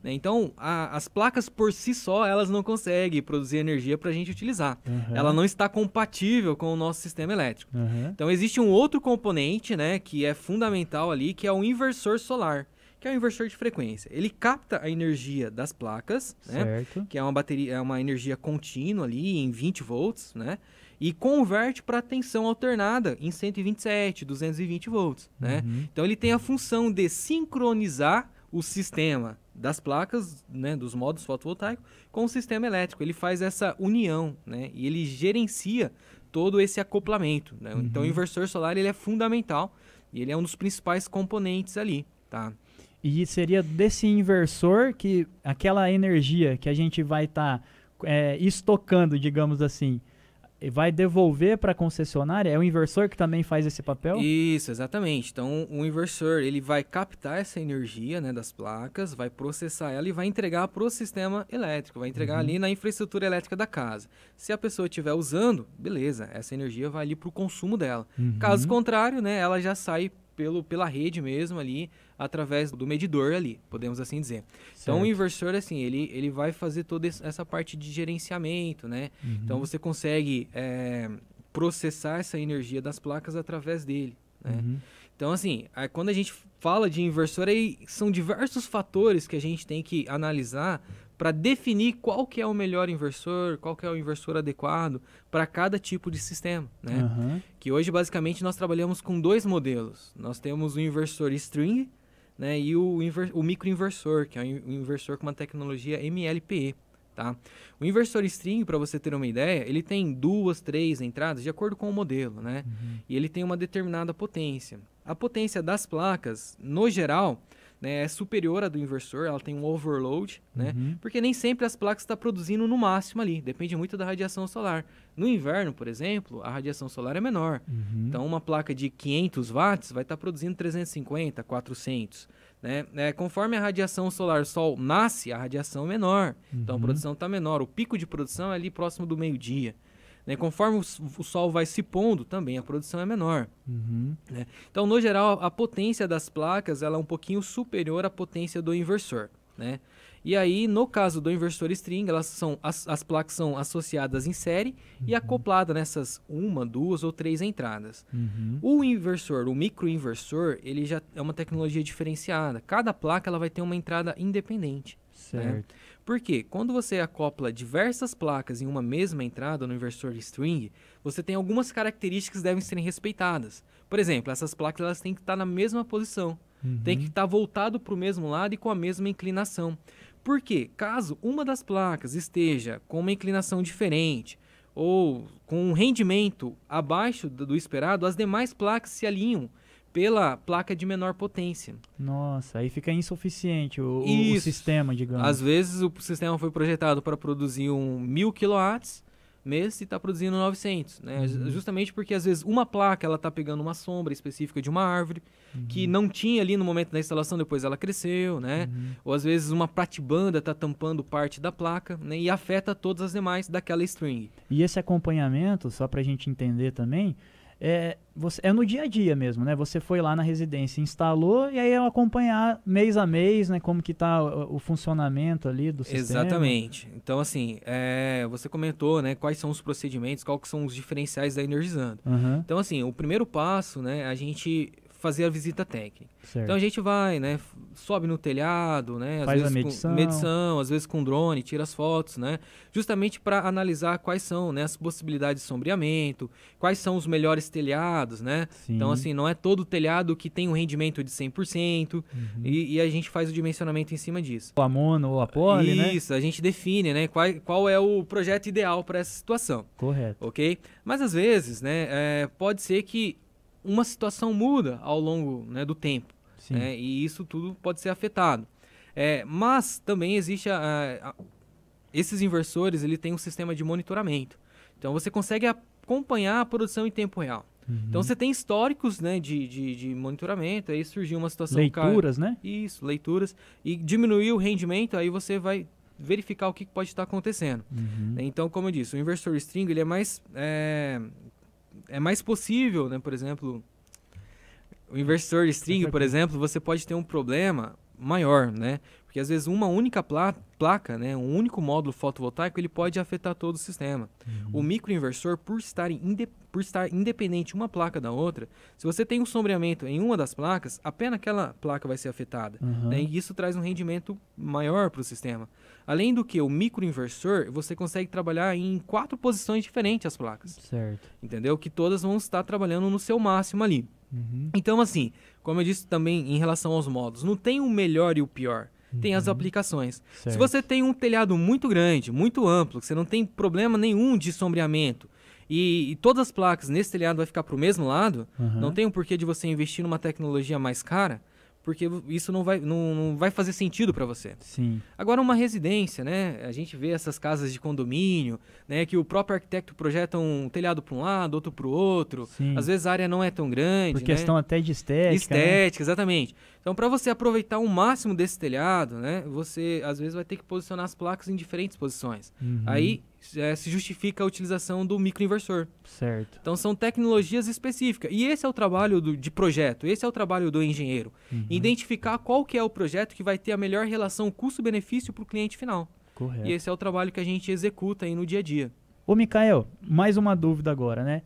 Né? Então, as placas por si só, elas não conseguem produzir energia para a gente utilizar. Ela não está compatível com o nosso sistema elétrico. Então, existe um outro componente, né, que é fundamental ali, que é o inversor solar, que é o inversor de frequência. Ele capta a energia das placas, né, que é uma bateria, é uma energia contínua ali em 20 volts, né, e converte para tensão alternada em 127, 220 volts. Né? Então, ele tem a função de sincronizar o sistema das placas, né, dos módulos fotovoltaicos, com o sistema elétrico. Ele faz essa união, né, e ele gerencia todo esse acoplamento. Né? Então, o inversor solar ele é fundamental e ele é um dos principais componentes ali. Tá? E seria desse inversor que aquela energia que a gente vai estar estocando, digamos assim, vai devolver para a concessionária? É o inversor que também faz esse papel? Isso, exatamente. Então, o inversor ele vai captar essa energia, né, das placas, vai processar ela e vai entregar para o sistema elétrico, vai entregar ali na infraestrutura elétrica da casa. Se a pessoa estiver usando, beleza, essa energia vai ali para o consumo dela. Caso contrário, né, ela já sai pela rede mesmo ali, através do medidor ali, podemos assim dizer. Então, o inversor, assim, ele vai fazer toda essa parte de gerenciamento, né? Então, você consegue processar essa energia das placas através dele, né? Então, assim, quando a gente fala de inversor, aí são diversos fatores que a gente tem que analisar para definir qual que é o melhor inversor, qual que é o inversor adequado para cada tipo de sistema, né? Que hoje, basicamente, nós trabalhamos com 2 modelos. Nós temos o inversor string, né, e o microinversor, que é um inversor com uma tecnologia MLPE. Tá? O inversor string, para você ter uma ideia, ele tem 2, 3 entradas de acordo com o modelo, né? E ele tem uma determinada potência. A potência das placas, no geral, né, é superior à do inversor, ela tem um overload, né? Porque nem sempre as placas estão produzindo no máximo ali, depende muito da radiação solar. No inverno, por exemplo, a radiação solar é menor. Então, uma placa de 500 watts vai estar produzindo 350, 400. Né? Conforme a radiação solar, o Sol nasce, a radiação é menor. Então, a produção está menor. O pico de produção é ali próximo do meio-dia. Né? Conforme o Sol vai se pondo, também a produção é menor. Né? Então, no geral, a potência das placas ela é um pouquinho superior à potência do inversor. Né? E aí, no caso do inversor string, as placas são associadas em série e acopladas nessas 1, 2 ou 3 entradas. O inversor, o microinversor, ele já é uma tecnologia diferenciada. Cada placa ela vai ter uma entrada independente. Certo. Né? Por quê? Quando você acopla diversas placas em uma mesma entrada no inversor string, você tem algumas características que devem ser respeitadas. Por exemplo, essas placas elas têm que estar na mesma posição. Tem que estar voltado para o mesmo lado e com a mesma inclinação. Por quê? Caso uma das placas esteja com uma inclinação diferente ou com um rendimento abaixo do esperado, as demais placas se alinham pela placa de menor potência. Nossa, aí fica insuficiente o sistema, digamos. Às vezes o sistema foi projetado para produzir 1000 kW, mês e está produzindo 900, né? Justamente porque às vezes uma placa ela está pegando uma sombra específica de uma árvore que não tinha ali no momento da instalação, depois ela cresceu, né? Ou às vezes uma pratibanda está tampando parte da placa, né? E afeta todas as demais daquela string. E esse acompanhamento, só para a gente entender também, é no dia a dia mesmo, né? Você foi lá na residência, instalou e aí é acompanhar mês a mês, né? Como que tá o funcionamento ali do sistema. Exatamente. Então, assim, você comentou, né? Quais são os procedimentos, quais são os diferenciais da Energizando. Então, assim, o primeiro passo, né? A gente fazer a visita técnica. Certo. Então a gente vai, né, sobe no telhado, né, às faz vezes a medição. com medição, às vezes com drone, tira as fotos, né, justamente para analisar quais são, né, as possibilidades de sombreamento, quais são os melhores telhados, né? Sim. Então assim, não é todo telhado que tem um rendimento de 100% e a gente faz o dimensionamento em cima disso. A mono ou a poly, né? Isso, a gente define, né, qual é o projeto ideal para essa situação. Correto. Ok? Mas às vezes, né, pode ser que uma situação muda ao longo, né, do tempo, né, e isso tudo pode ser afetado. Mas também existe esses inversores, ele tem um sistema de monitoramento. Então você consegue acompanhar a produção em tempo real. Então você tem históricos, né, de monitoramento, aí surgiu uma situação... Leituras, né? Isso, leituras, e diminuiu o rendimento, aí você vai verificar o que pode estar acontecendo. Então, como eu disse, o inversor string ele é mais possível, né? Por exemplo, o inversor string, por exemplo, você pode ter um problema maior, né? Porque às vezes uma única placa, né? Um único módulo fotovoltaico, ele pode afetar todo o sistema. O microinversor, por estar independente uma placa da outra, se você tem um sombreamento em uma das placas, apenas aquela placa vai ser afetada. Né? E isso traz um rendimento maior para o sistema. Além do que, o microinversor, você consegue trabalhar em 4 posições diferentes as placas. Certo. Entendeu? Que todas vão estar trabalhando no seu máximo ali. Então, assim, como eu disse também em relação aos módulos, não tem o melhor e o pior. Tem as aplicações. Certo. Se você tem um telhado muito grande, muito amplo, que você não tem problema nenhum de sombreamento, e todas as placas nesse telhado vai ficar para o mesmo lado, não tem um porquê de você investir numa tecnologia mais cara, porque isso não vai fazer sentido para você. Sim. Agora, uma residência, né? A gente vê essas casas de condomínio, né? Que o próprio arquiteto projeta um telhado para um lado, outro para o outro. Sim. Às vezes a área não é tão grande, Por questão até de estética. Estética, exatamente. Então, para você aproveitar o máximo desse telhado, né? Você, às vezes, vai ter que posicionar as placas em diferentes posições. Aí, se justifica a utilização do microinversor. Certo. Então, são tecnologias específicas. E esse é o trabalho de projeto, esse é o trabalho do engenheiro. Identificar qual que é o projeto que vai ter a melhor relação custo-benefício para o cliente final. Correto. E esse é o trabalho que a gente executa aí no dia a dia. Ô, Mikael, mais uma dúvida agora, né?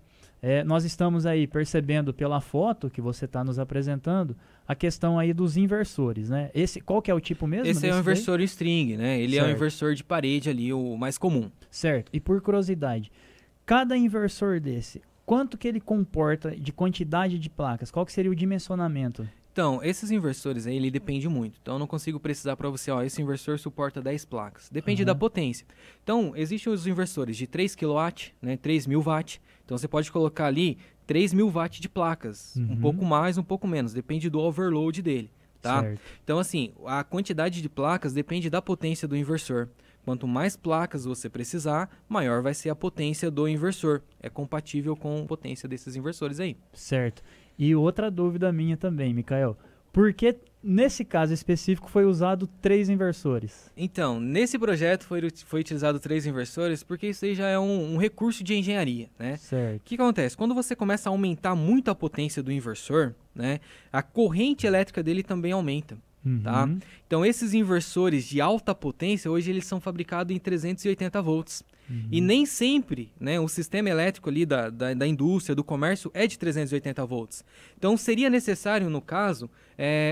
Nós estamos aí percebendo pela foto que você está nos apresentando a questão aí dos inversores, né? Qual que é o tipo mesmo? Esse é um inversor string, né? Ele Certo. é um inversor de parede ali, o mais comum. Certo. E por curiosidade, cada inversor desse, quanto que ele comporta de quantidade de placas? Qual que seria o dimensionamento? Então, esses inversores aí, ele depende muito. Então, eu não consigo precisar para você, esse inversor suporta 10 placas. Depende da potência. Então, existem os inversores de 3 kW, né, 3.000 watts. Então, você pode colocar ali 3.000 watts de placas. Um pouco mais, um pouco menos. Depende do overload dele. tá? Certo. Então, assim, a quantidade de placas depende da potência do inversor. Quanto mais placas você precisar, maior vai ser a potência do inversor. É compatível com a potência desses inversores aí. Certo. E outra dúvida minha também, Mikael. Por que, nesse caso específico, foi usado 3 inversores? Então, nesse projeto foi utilizado 3 inversores porque isso aí já é um recurso de engenharia, né? O Certo. que acontece? Quando você começa a aumentar muito a potência do inversor, né, a corrente elétrica dele também aumenta. Tá? Uhum. Então, esses inversores de alta potência, hoje eles são fabricados em 380 volts. E nem sempre, né, o sistema elétrico ali da indústria, do comércio, é de 380 volts. Então, seria necessário, no caso,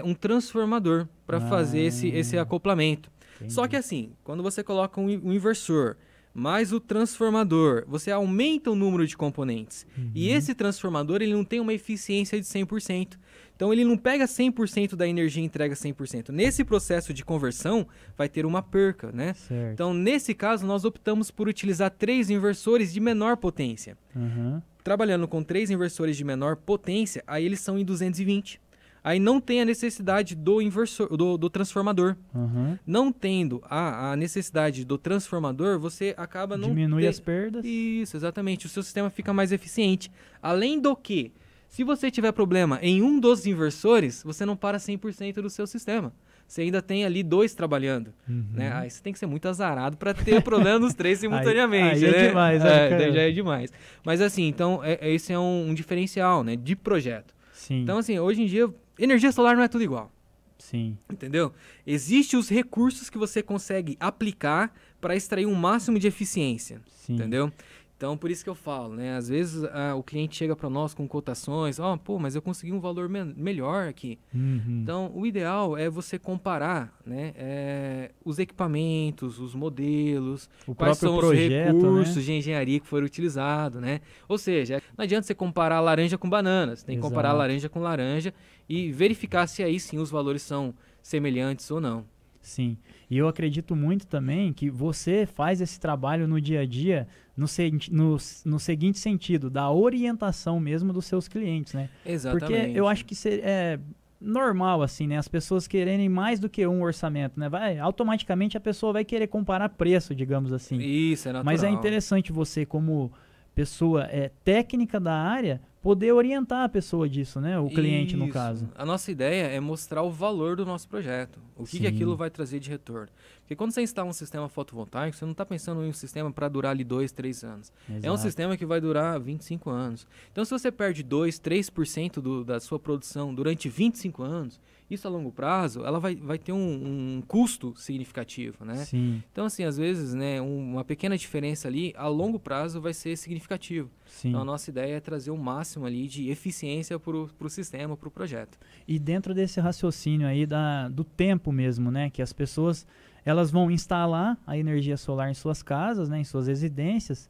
um transformador para fazer esse acoplamento. Entendi. Só que assim, quando você coloca um inversor mais o transformador, você aumenta o número de componentes. E esse transformador, ele não tem uma eficiência de 100%. Então, ele não pega 100% da energia e entrega 100%. Nesse processo de conversão, vai ter uma perca, né? Certo. Então, nesse caso, nós optamos por utilizar 3 inversores de menor potência. Uhum. Trabalhando com 3 inversores de menor potência, aí eles são em 220. Aí não tem a necessidade do inversor, do transformador. Uhum. Não tendo a necessidade do transformador, você acaba não... Diminui as perdas. Isso, exatamente. O seu sistema fica mais eficiente. Além do que, se você tiver problema em um dos inversores, você não para 100% do seu sistema. Você ainda tem ali 2 trabalhando. Né? Aí você tem que ser muito azarado para ter problema nos 3 simultaneamente. Aí né? é demais, né, cara? Já é demais. Mas assim, então, esse é um diferencial, né, de projeto. Sim. Então, assim, hoje em dia, energia solar não é tudo igual. Sim. Entendeu? Existem os recursos que você consegue aplicar para extrair um máximo de eficiência. Sim. Entendeu? Então, por isso que eu falo, né? Às vezes o cliente chega para nós com cotações, pô, mas eu consegui um valor melhor aqui. Uhum. Então, o ideal é você comparar, né, os equipamentos, os modelos, quais próprio são projeto, os recursos né? de engenharia que foram utilizados, né? Ou seja, não adianta você comparar laranja com banana, você tem que comparar Exato. laranja com laranja e verificar se aí sim os valores são semelhantes ou não. Sim. E eu acredito muito também que você faz esse trabalho no dia a dia no seguinte sentido, da orientação mesmo dos seus clientes, né? Exatamente. Porque eu acho que é normal, assim, né? As pessoas quererem mais do que um orçamento, né? Automaticamente a pessoa vai querer comparar preço, digamos assim. Isso, é natural. Mas é interessante você, como pessoa técnica da área, poder orientar a pessoa disso, né? O cliente, no Isso. caso. A nossa ideia é mostrar o valor do nosso projeto. O que aquilo vai trazer de retorno. Porque quando você instala um sistema fotovoltaico, você não está pensando em um sistema para durar ali 2, 3 anos. Exato. É um sistema que vai durar 25 anos. Então, se você perde 2, 3% da sua produção durante 25 anos, isso a longo prazo, ela vai ter um custo significativo, né? Sim. Então, assim, às vezes, né, uma pequena diferença ali, a longo prazo vai ser significativo. Sim. Então, a nossa ideia é trazer o máximo ali de eficiência para o sistema, para o projeto. E dentro desse raciocínio aí do tempo mesmo, né? Que as pessoas, elas vão instalar a energia solar em suas casas, né? Em suas residências.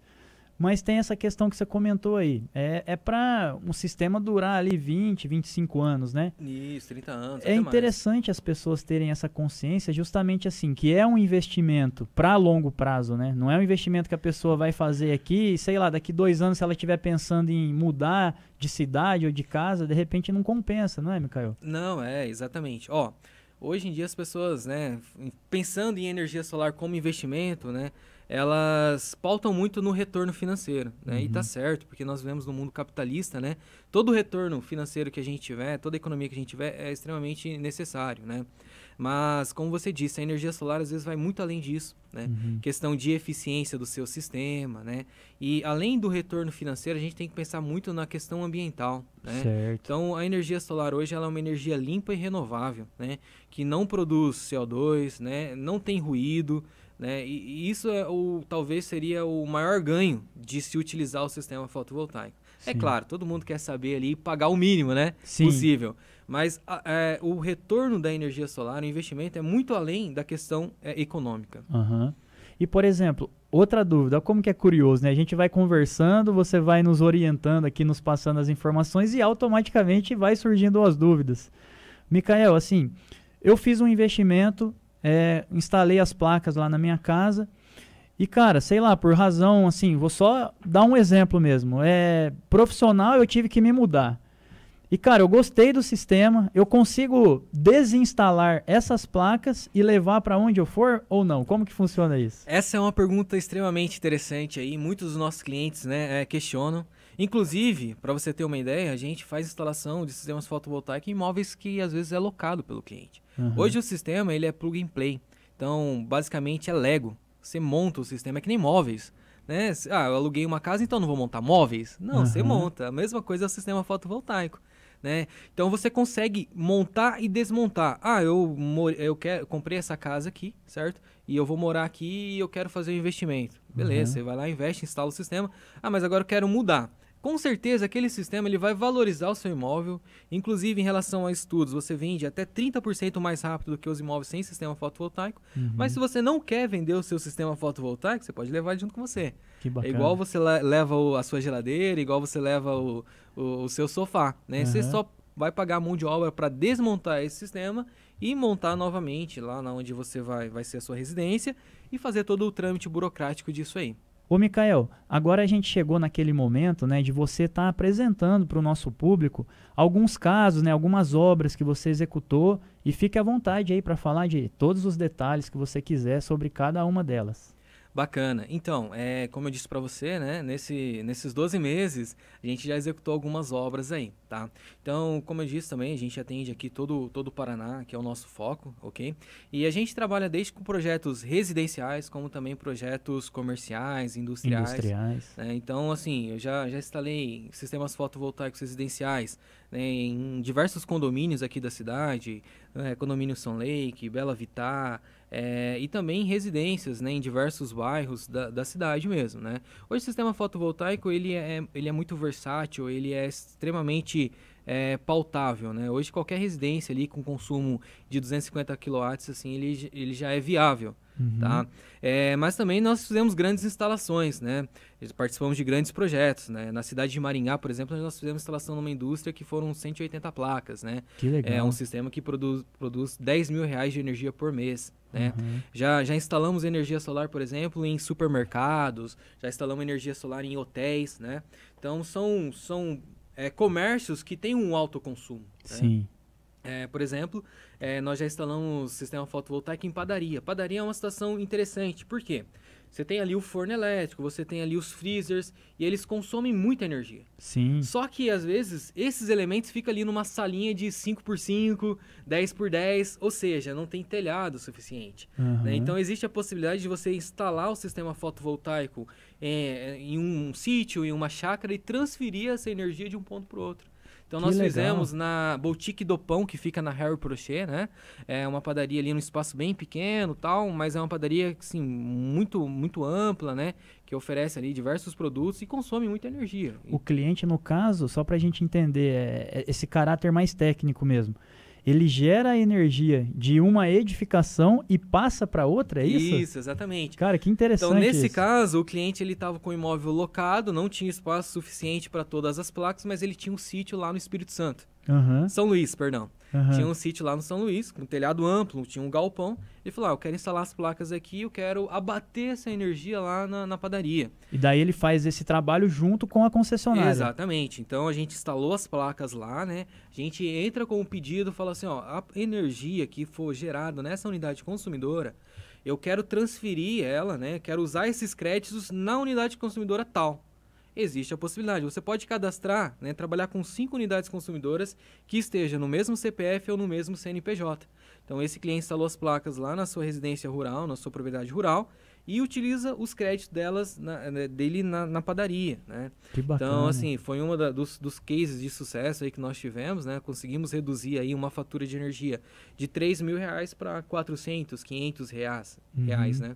Mas tem essa questão que você comentou aí. É para um sistema durar ali 20, 25 anos, né? Isso, 30 anos. É interessante as pessoas terem essa consciência justamente assim, que é um investimento para longo prazo, né? Não é um investimento que a pessoa vai fazer aqui, sei lá, daqui 2 anos, se ela estiver pensando em mudar de cidade ou de casa, de repente não compensa, não é, Mikael? Não, exatamente. Hoje em dia as pessoas, né, pensando em energia solar como investimento, né, elas pautam muito no retorno financeiro, né? E tá certo, porque nós vivemos num mundo capitalista, né? Todo retorno financeiro que a gente tiver, toda economia que a gente tiver é extremamente necessário, né? Mas, como você disse, a energia solar às vezes vai muito além disso, né? Questão de eficiência do seu sistema, né? E além do retorno financeiro, a gente tem que pensar muito na questão ambiental, né? Certo. Então, a energia solar hoje ela é uma energia limpa e renovável, né? Que não produz CO2, né? Não tem ruído, né? E isso talvez seria o maior ganho de se utilizar o sistema fotovoltaico. Sim. É claro, todo mundo quer saber ali pagar o mínimo, né? Sim. Possível. Mas o retorno da energia solar, o investimento é muito além da questão econômica. E, por exemplo, outra dúvida, como que é curioso, né? A gente vai conversando, você vai nos orientando aqui, nos passando as informações e automaticamente vai surgindo as dúvidas. Mikael, assim, eu fiz um investimento, instalei as placas lá na minha casa e, cara, sei lá, por razão, assim, vou só dar um exemplo mesmo. Profissional, eu tive que me mudar. E, cara, eu gostei do sistema. Eu consigo desinstalar essas placas e levar para onde eu for ou não? Como que funciona isso? Essa é uma pergunta extremamente interessante aí. Muitos dos nossos clientes, né, questionam. Inclusive, para você ter uma ideia, a gente faz instalação de sistemas fotovoltaicos em imóveis que às vezes é locado pelo cliente. Hoje o sistema ele é plug and play. Então, basicamente é Lego. Você monta o sistema, é que nem móveis. Né? Eu aluguei uma casa, então não vou montar móveis? Não, você monta. A mesma coisa é o sistema fotovoltaico. Né? Então você consegue montar e desmontar. Comprei essa casa aqui, certo? E eu vou morar aqui e eu quero fazer um investimento. Beleza, você vai lá, investe, instala o sistema. Mas agora eu quero mudar. Com certeza aquele sistema ele vai valorizar o seu imóvel. Inclusive em relação a estudos, você vende até 30% mais rápido do que os imóveis sem sistema fotovoltaico. Mas se você não quer vender o seu sistema fotovoltaico, você pode levar junto com você. Que bacana. É igual você leva a sua geladeira, igual você leva o seu sofá, né? Você só vai pagar a mão de obra para desmontar esse sistema e montar novamente lá onde você vai ser a sua residência e fazer todo o trâmite burocrático disso aí. Ô, Mikael, agora a gente chegou naquele momento, né, de você estar apresentando para o nosso público alguns casos, né, algumas obras que você executou, e fique à vontade aí para falar de todos os detalhes que você quiser sobre cada uma delas. Bacana. Então, como eu disse para você, né, nesses 12 meses, a gente já executou algumas obras aí, tá? Então, como eu disse também, a gente atende aqui todo o Paraná, que é o nosso foco, ok? E a gente trabalha desde com projetos residenciais, como também projetos comerciais, industriais. Né? Então, assim, eu já instalei sistemas fotovoltaicos residenciais, né, em diversos condomínios aqui da cidade, condomínio São Lake, Bela Vittar, e também residências, né, em diversos bairros da cidade mesmo, né? Hoje o sistema fotovoltaico ele é muito versátil, ele é extremamente pautável, né? Hoje qualquer residência ali com consumo de 250 kW, assim, ele já é viável. Tá? Mas também nós fizemos grandes instalações, né? Participamos de grandes projetos, né? Na cidade de Maringá, por exemplo, nós fizemos instalação numa indústria que foram 180 placas, né? Que legal. É um sistema que produz R$10 mil de energia por mês, né? Já instalamos energia solar, por exemplo, em supermercados, já instalamos energia solar em hotéis, né? Então são comércios que têm um alto consumo. Sim. Né? Por exemplo, nós já instalamos sistema fotovoltaico em padaria. Padaria é uma situação interessante, por quê? Você tem ali o forno elétrico, você tem ali os freezers, e eles consomem muita energia. Sim. Só que, às vezes, esses elementos ficam ali numa salinha de 5x5, 10x10, ou seja, não tem telhado suficiente. Né? Então, existe a possibilidade de você instalar o sistema fotovoltaico em um sítio, em uma chácara, e transferir essa energia de um ponto para o outro. Então nós fizemos na Boutique do Pão, que fica na Harry Prochet, né? É uma padaria ali num espaço bem pequeno, tal, mas é uma padaria assim muito muito ampla, né? Que oferece ali diversos produtos e consome muita energia. O cliente, no caso, só para a gente entender, esse caráter mais técnico mesmo. Ele gera a energia de uma edificação e passa para outra, é isso? Isso, exatamente. Cara, que interessante. Então, nesse isso. caso, o cliente ele estava com o imóvel locado, não tinha espaço suficiente para todas as placas, mas ele tinha um sítio lá no Espírito Santo. São Luís, perdão. Tinha um sítio lá no São Luís, com um telhado amplo, tinha um galpão. Ele falou, eu quero instalar as placas aqui, eu quero abater essa energia lá na padaria. E daí ele faz esse trabalho junto com a concessionária. Exatamente. Então a gente instalou as placas lá, né? A gente entra com o pedido, fala assim, a energia que for gerada nessa unidade consumidora, eu quero transferir ela, né? Quero usar esses créditos na unidade consumidora tal. Existe a possibilidade. Você pode cadastrar, né, trabalhar com 5 unidades consumidoras que estejam no mesmo CPF ou no mesmo CNPJ. Então, esse cliente instalou as placas lá na sua residência rural, na sua propriedade rural, e utiliza os créditos dele na padaria, né? Que bacana. Então, assim, foi um dos cases de sucesso aí que nós tivemos, né? Conseguimos reduzir aí uma fatura de energia de R$3 mil para R$400, R$500, né?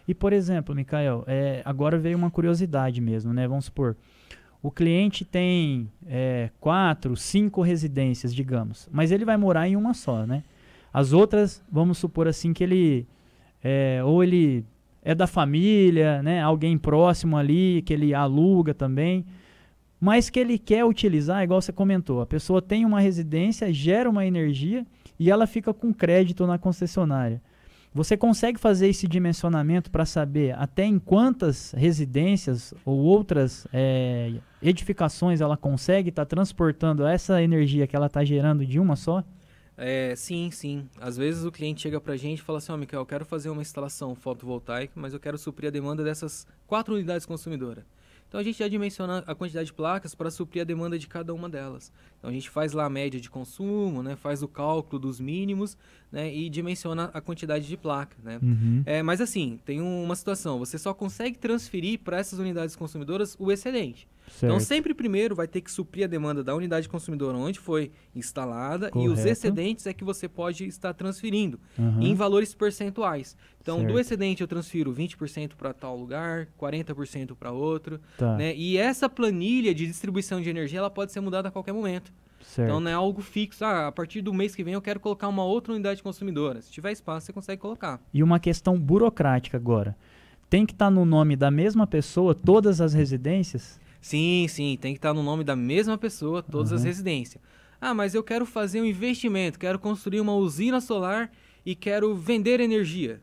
E, por exemplo, Mikael, agora veio uma curiosidade mesmo, né? Vamos supor, o cliente tem 4, 5 residências, digamos, mas ele vai morar em uma só, né? As outras, vamos supor assim, que ele ou ele é da família, né? Alguém próximo ali, que ele aluga também, mas que ele quer utilizar, igual você comentou, a pessoa tem uma residência, gera uma energia e ela fica com crédito na concessionária. Você consegue fazer esse dimensionamento para saber até em quantas residências ou outras edificações ela consegue estar transportando essa energia que ela está gerando de uma só? Sim, sim. Às vezes o cliente chega pra gente e fala assim, Michael, eu quero fazer uma instalação fotovoltaica, mas eu quero suprir a demanda dessas 4 unidades consumidoras. Então a gente já dimensiona a quantidade de placas para suprir a demanda de cada uma delas. Então a gente faz lá a média de consumo, né, faz o cálculo dos mínimos, né, e dimensiona a quantidade de placa, né? Mas assim, tem uma situação, você só consegue transferir para essas unidades consumidoras o excedente. Certo. Então sempre primeiro vai ter que suprir a demanda da unidade consumidora onde foi instalada. Correto. E os excedentes é que você pode estar transferindo em valores percentuais. Então Certo. do excedente eu transfiro 20% para tal lugar, 40% para outro. Tá. Né? E essa planilha de distribuição de energia ela pode ser mudada a qualquer momento. Certo. Então não é algo fixo. A partir do mês que vem eu quero colocar uma outra unidade consumidora. Se tiver espaço, você consegue colocar. E uma questão burocrática agora. Tem que estar no nome da mesma pessoa todas as residências? Sim, sim. Tem que estar no nome da mesma pessoa todas as residências. Mas eu quero fazer um investimento, quero construir uma usina solar e quero vender energia.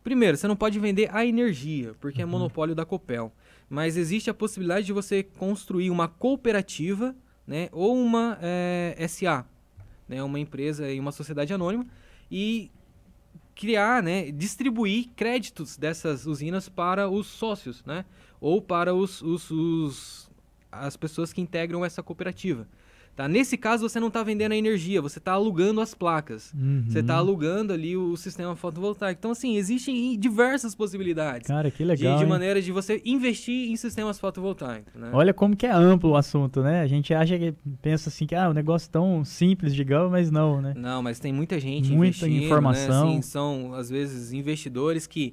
Primeiro, você não pode vender a energia, porque é monopólio da Copel. Mas existe a possibilidade de você construir uma cooperativa, né, ou uma SA, né, uma empresa e uma sociedade anônima, e criar, né, distribuir créditos dessas usinas para os sócios, né, ou para as pessoas que integram essa cooperativa. Tá? Nesse caso, você não está vendendo a energia, você está alugando as placas. Você está alugando ali o sistema fotovoltaico. Então, assim, existem diversas possibilidades. Cara, que legal, de maneira de você investir em sistemas fotovoltaicos. Né? Olha como que é amplo o assunto, né? A gente acha que pensa assim que o negócio tão simples, digamos, mas não, né? Não, mas tem muita gente muita investindo. Informação. Né? Assim, são, às vezes, investidores que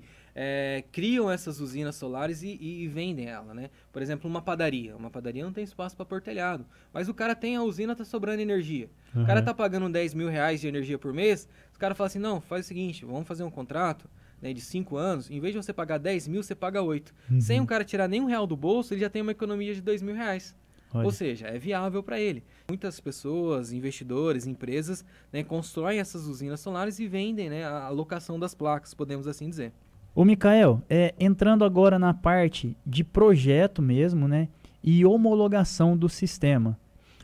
criam essas usinas solares e vendem ela, né? Por exemplo, uma padaria. Uma padaria não tem espaço para pôr telhado, mas o cara tem a usina, tá sobrando energia. O cara tá pagando 10 mil reais de energia por mês, os caras falam assim, não, faz o seguinte, vamos fazer um contrato, né, de 5 anos, em vez de você pagar 10 mil, você paga 8. Sem o cara tirar nenhum real do bolso, ele já tem uma economia de 2 mil reais. Olha. Ou seja, é viável para ele. Muitas pessoas, investidores, empresas, né, constroem essas usinas solares e vendem, né, a locação das placas, podemos assim dizer. Ô, Micael, entrando agora na parte de projeto mesmo, né, e homologação do sistema,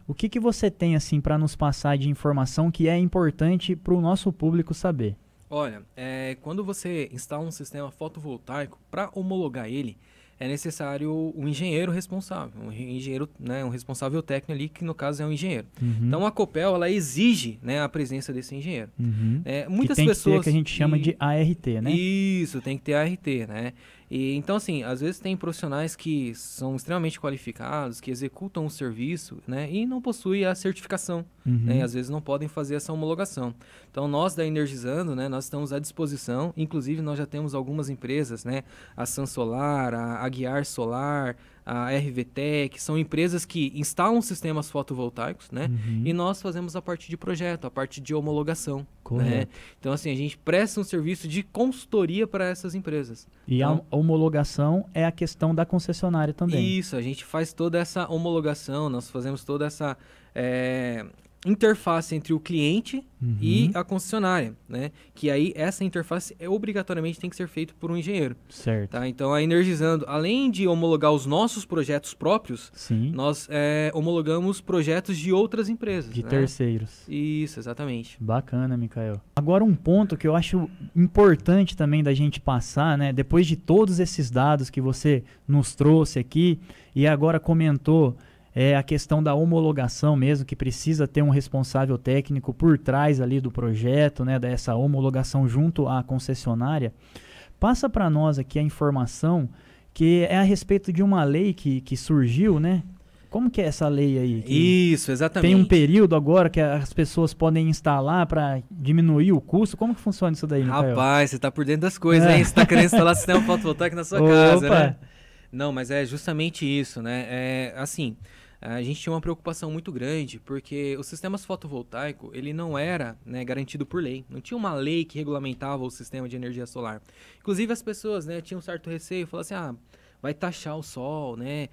o que você tem assim para nos passar de informação que é importante para o nosso público saber? Olha, quando você instala um sistema fotovoltaico, para homologar ele, é necessário um engenheiro responsável, um engenheiro, né, um responsável técnico ali, que no caso é um engenheiro. Então a Copel, ela exige, né, a presença desse engenheiro. Muitas que tem pessoas que ter, que a gente chama de ART, né? Isso, tem que ter ART, né? E, então, assim, às vezes tem profissionais que são extremamente qualificados, que executam o serviço, né, e não possuem a certificação, né, e às vezes não podem fazer essa homologação. Então, nós da Energizando, né, nós estamos à disposição, inclusive nós já temos algumas empresas, né, a Sansolar, a Aguiar Solar, a RVTEC, são empresas que instalam sistemas fotovoltaicos, né? E nós fazemos a parte de projeto, a parte de homologação. Né? Então, assim, a gente presta um serviço de consultoria para essas empresas. E então, a homologação é a questão da concessionária também. Isso, a gente faz toda essa homologação, nós fazemos toda essa interface entre o cliente e a concessionária, né? Que aí essa interface obrigatoriamente tem que ser feita por um engenheiro. Certo. Tá? Então a Energizando, além de homologar os nossos projetos próprios, sim, nós homologamos projetos de outras empresas. De né? terceiros. Isso, exatamente. Bacana, Micael. Agora um ponto que eu acho importante também da gente passar, né? Depois de todos esses dados que você nos trouxe aqui e agora comentou a questão da homologação mesmo, que precisa ter um responsável técnico por trás ali do projeto, né, dessa homologação junto à concessionária. Passa para nós aqui a informação que é a respeito de uma lei que surgiu, né? Como que é essa lei aí? Isso, exatamente. Tem um período agora que as pessoas podem instalar para diminuir o custo? Como que funciona isso daí, Micael? Rapaz, você está por dentro das coisas, hein? Você está querendo instalar sistema fotovoltaico na sua casa, né? Não, mas é justamente isso, né? Assim, a gente tinha uma preocupação muito grande, porque os sistemas fotovoltaicos, ele não era, né, garantido por lei. Não tinha uma lei que regulamentava o sistema de energia solar. Inclusive, as pessoas, né, tinham um certo receio, falavam assim, vai taxar o sol, né?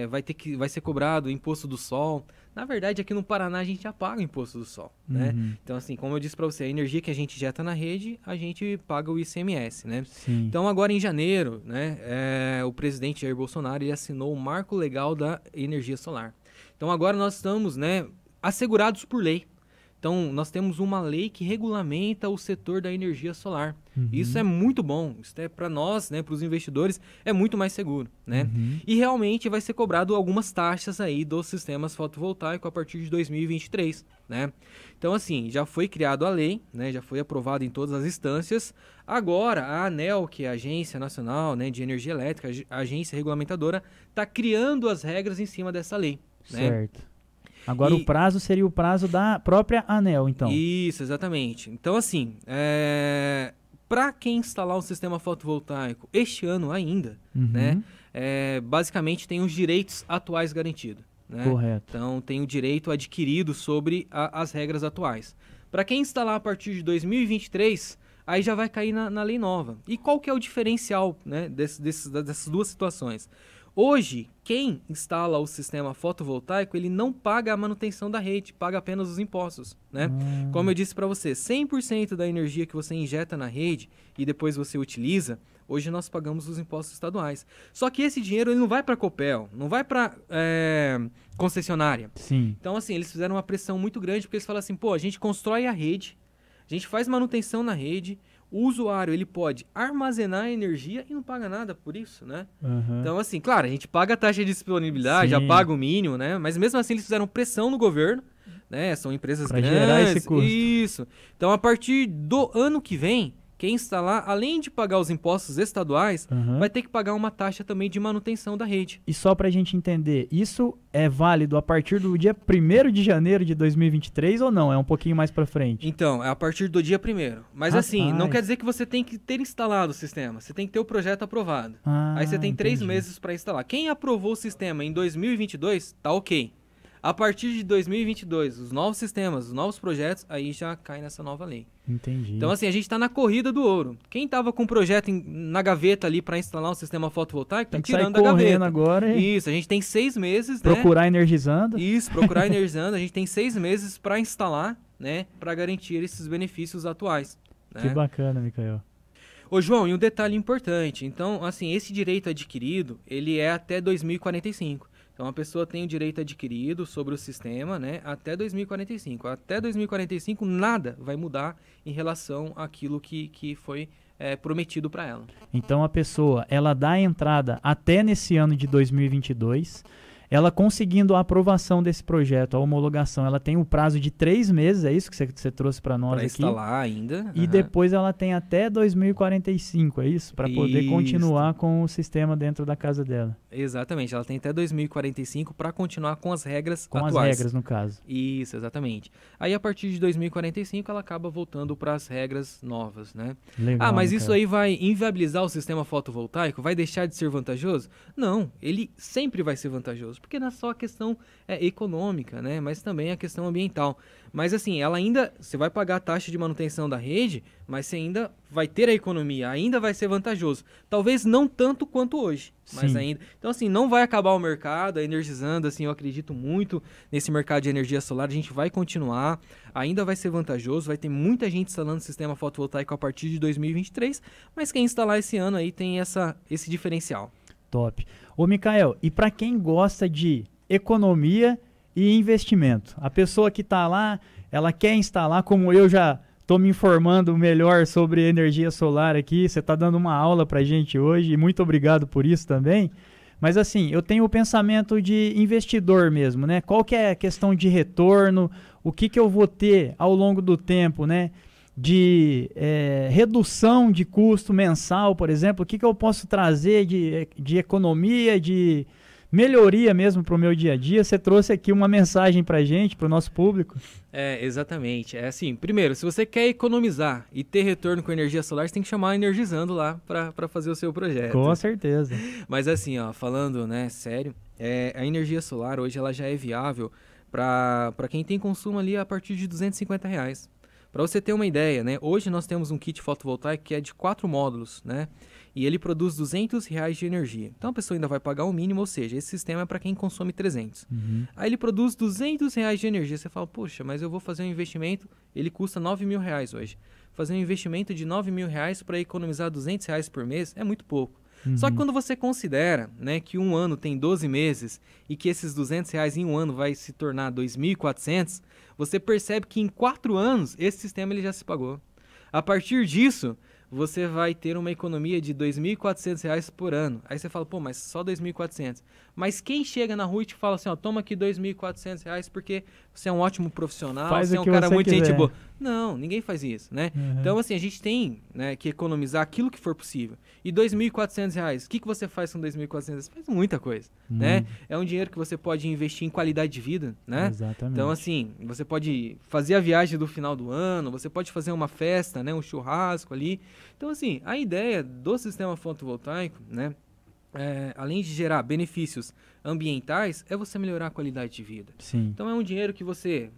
Vai ser cobrado o imposto do sol. Na verdade, aqui no Paraná a gente já paga o imposto do sol, né? Então, assim, como eu disse para você, a energia que a gente injeta na rede, a gente paga o ICMS, né? Sim. Então, agora em janeiro, né, o presidente Jair Bolsonaro ele assinou o Marco Legal da Energia Solar. Então, agora nós estamos, né, assegurados por lei. Então, nós temos uma lei que regulamenta o setor da energia solar. Isso é muito bom. Isso é para nós, né, para os investidores, é muito mais seguro, né? E realmente vai ser cobrado algumas taxas aí dos sistemas fotovoltaicos a partir de 2023, né? Então, assim, já foi criado a lei, né, já foi aprovado em todas as instâncias. Agora, a ANEEL, que é a Agência Nacional, né, de Energia Elétrica, a agência regulamentadora, está criando as regras em cima dessa lei, né? Certo. Agora o prazo seria o prazo da própria ANEEL, então. Isso, exatamente. Então, assim, para quem instalar um sistema fotovoltaico este ano ainda, né, basicamente tem os direitos atuais garantidos. Né? Correto. Então, tem o direito adquirido sobre as regras atuais. Para quem instalar a partir de 2023, aí já vai cair na lei nova. E qual que é o diferencial, né, dessas duas situações? Hoje, quem instala o sistema fotovoltaico, ele não paga a manutenção da rede, paga apenas os impostos, né? Como eu disse para você, 100% da energia que você injeta na rede e depois você utiliza, hoje nós pagamos os impostos estaduais. Só que esse dinheiro ele não vai para a Copel, não vai para concessionária. Sim. Então, assim, eles fizeram uma pressão muito grande, porque eles falam assim, pô, a gente constrói a rede, a gente faz manutenção na rede, o usuário ele pode armazenar energia e não paga nada por isso, né? Então, assim, claro, a gente paga a taxa de disponibilidade, já paga o mínimo, né? Mas mesmo assim eles fizeram pressão no governo, né? São empresas pra grandes. gerar esse custo. Isso. Então, a partir do ano que vem, quem instalar, além de pagar os impostos estaduais, vai ter que pagar uma taxa também de manutenção da rede. E só pra gente entender, isso é válido a partir do dia 1º de janeiro de 2023 ou não? É um pouquinho mais pra frente? Então, é a partir do dia 1º. Mas assim, não quer dizer que você tem que ter instalado o sistema. Você tem que ter o projeto aprovado. Aí você tem 3 meses para instalar. Quem aprovou o sistema em 2022, tá ok. A partir de 2022, os novos sistemas, os novos projetos, aí já cai nessa nova lei. Entendi. Então, assim, a gente está na corrida do ouro. Quem estava com o projeto na gaveta ali para instalar um sistema fotovoltaico, tá tirando da gaveta. Agora. Isso, a gente tem 6 meses, procurar energizando. Isso, procurar energizando. A gente tem 6 meses para instalar, né, para garantir esses benefícios atuais. Né? Que bacana, Micael. Ô, João, e um detalhe importante. Então, assim, esse direito adquirido, ele é até 2045. Então, a pessoa tem o direito adquirido sobre o sistema, né, até 2045. Até 2045, nada vai mudar em relação àquilo que foi prometido para ela. Então, a pessoa, ela dá a entrada até nesse ano de 2022. Ela conseguindo a aprovação desse projeto, a homologação, ela tem o prazo de 3 meses, é isso que você trouxe para nós aqui? Para instalar ainda. E depois ela tem até 2045, é isso? Para poder continuar com o sistema dentro da casa dela. Exatamente, ela tem até 2045 para continuar com as regras atuais. Com as regras, no caso. Isso, exatamente. Aí, a partir de 2045, ela acaba voltando para as regras novas, né? Legal, mas isso aí vai inviabilizar o sistema fotovoltaico? Vai deixar de ser vantajoso? Não, ele sempre vai ser vantajoso. Porque não é só a questão econômica, né? Mas também a questão ambiental. Mas assim, ela ainda, você vai pagar a taxa de manutenção da rede, mas você ainda vai ter a economia, ainda vai ser vantajoso. Talvez não tanto quanto hoje, mas ainda. Então assim, não vai acabar o mercado, a Energizando, assim, eu acredito muito nesse mercado de energia solar, a gente vai continuar, ainda vai ser vantajoso, vai ter muita gente instalando sistema fotovoltaico a partir de 2023, mas quem instalar esse ano aí tem esse diferencial. Top. Ô, Micael, e para quem gosta de economia e investimento? A pessoa que está lá, ela quer instalar, como eu já estou me informando melhor sobre energia solar aqui, você está dando uma aula para a gente hoje, e muito obrigado por isso também. Mas assim, eu tenho o pensamento de investidor mesmo, né? Qual que é a questão de retorno, o que eu vou ter ao longo do tempo, né? De redução de custo mensal, por exemplo, o que eu posso trazer de economia, de melhoria mesmo para o meu dia a dia. Você trouxe aqui uma mensagem para a gente, para o nosso público. Exatamente. É assim, primeiro, se você quer economizar e ter retorno com energia solar, você tem que chamar a Energizando lá para fazer o seu projeto. Com certeza. Mas assim, ó, falando, né, sério, a energia solar hoje ela já é viável para quem tem consumo ali a partir de R$250. Para você ter uma ideia, né? Hoje nós temos um kit fotovoltaico que é de 4 módulos, né? E ele produz R$ 200 de energia. Então a pessoa ainda vai pagar o mínimo, ou seja, esse sistema é para quem consome 300. Aí ele produz R$ 200 de energia. Você fala, poxa, mas eu vou fazer um investimento, ele custa R$ 9.000 hoje. Fazer um investimento de R$ 9.000 para economizar R$ 200 por mês é muito pouco. Só que quando você considera, né, que um ano tem 12 meses e que esses R$ 200 em um ano vai se tornar 2.400, você percebe que em 4 anos esse sistema ele já se pagou. A partir disso, você vai ter uma economia de R$ 2.400 por ano. Aí você fala, pô, mas só 2.400. Mas quem chega na rua e te fala assim, ó, toma aqui R$ 2.400 porque você é um ótimo profissional, você é um cara muito gente boa. Não, ninguém faz isso, né? Então, assim, a gente tem, né, que economizar aquilo que for possível. E R$ 2.400, o que você faz com R$ 2.400? Você faz muita coisa, né? É um dinheiro que você pode investir em qualidade de vida, né? Exatamente. Então, assim, você pode fazer a viagem do final do ano, você pode fazer uma festa, né, um churrasco ali. Então, assim, a ideia do sistema fotovoltaico, né, além de gerar benefícios ambientais, é você melhorar a qualidade de vida. Sim. Então, é um dinheiro que se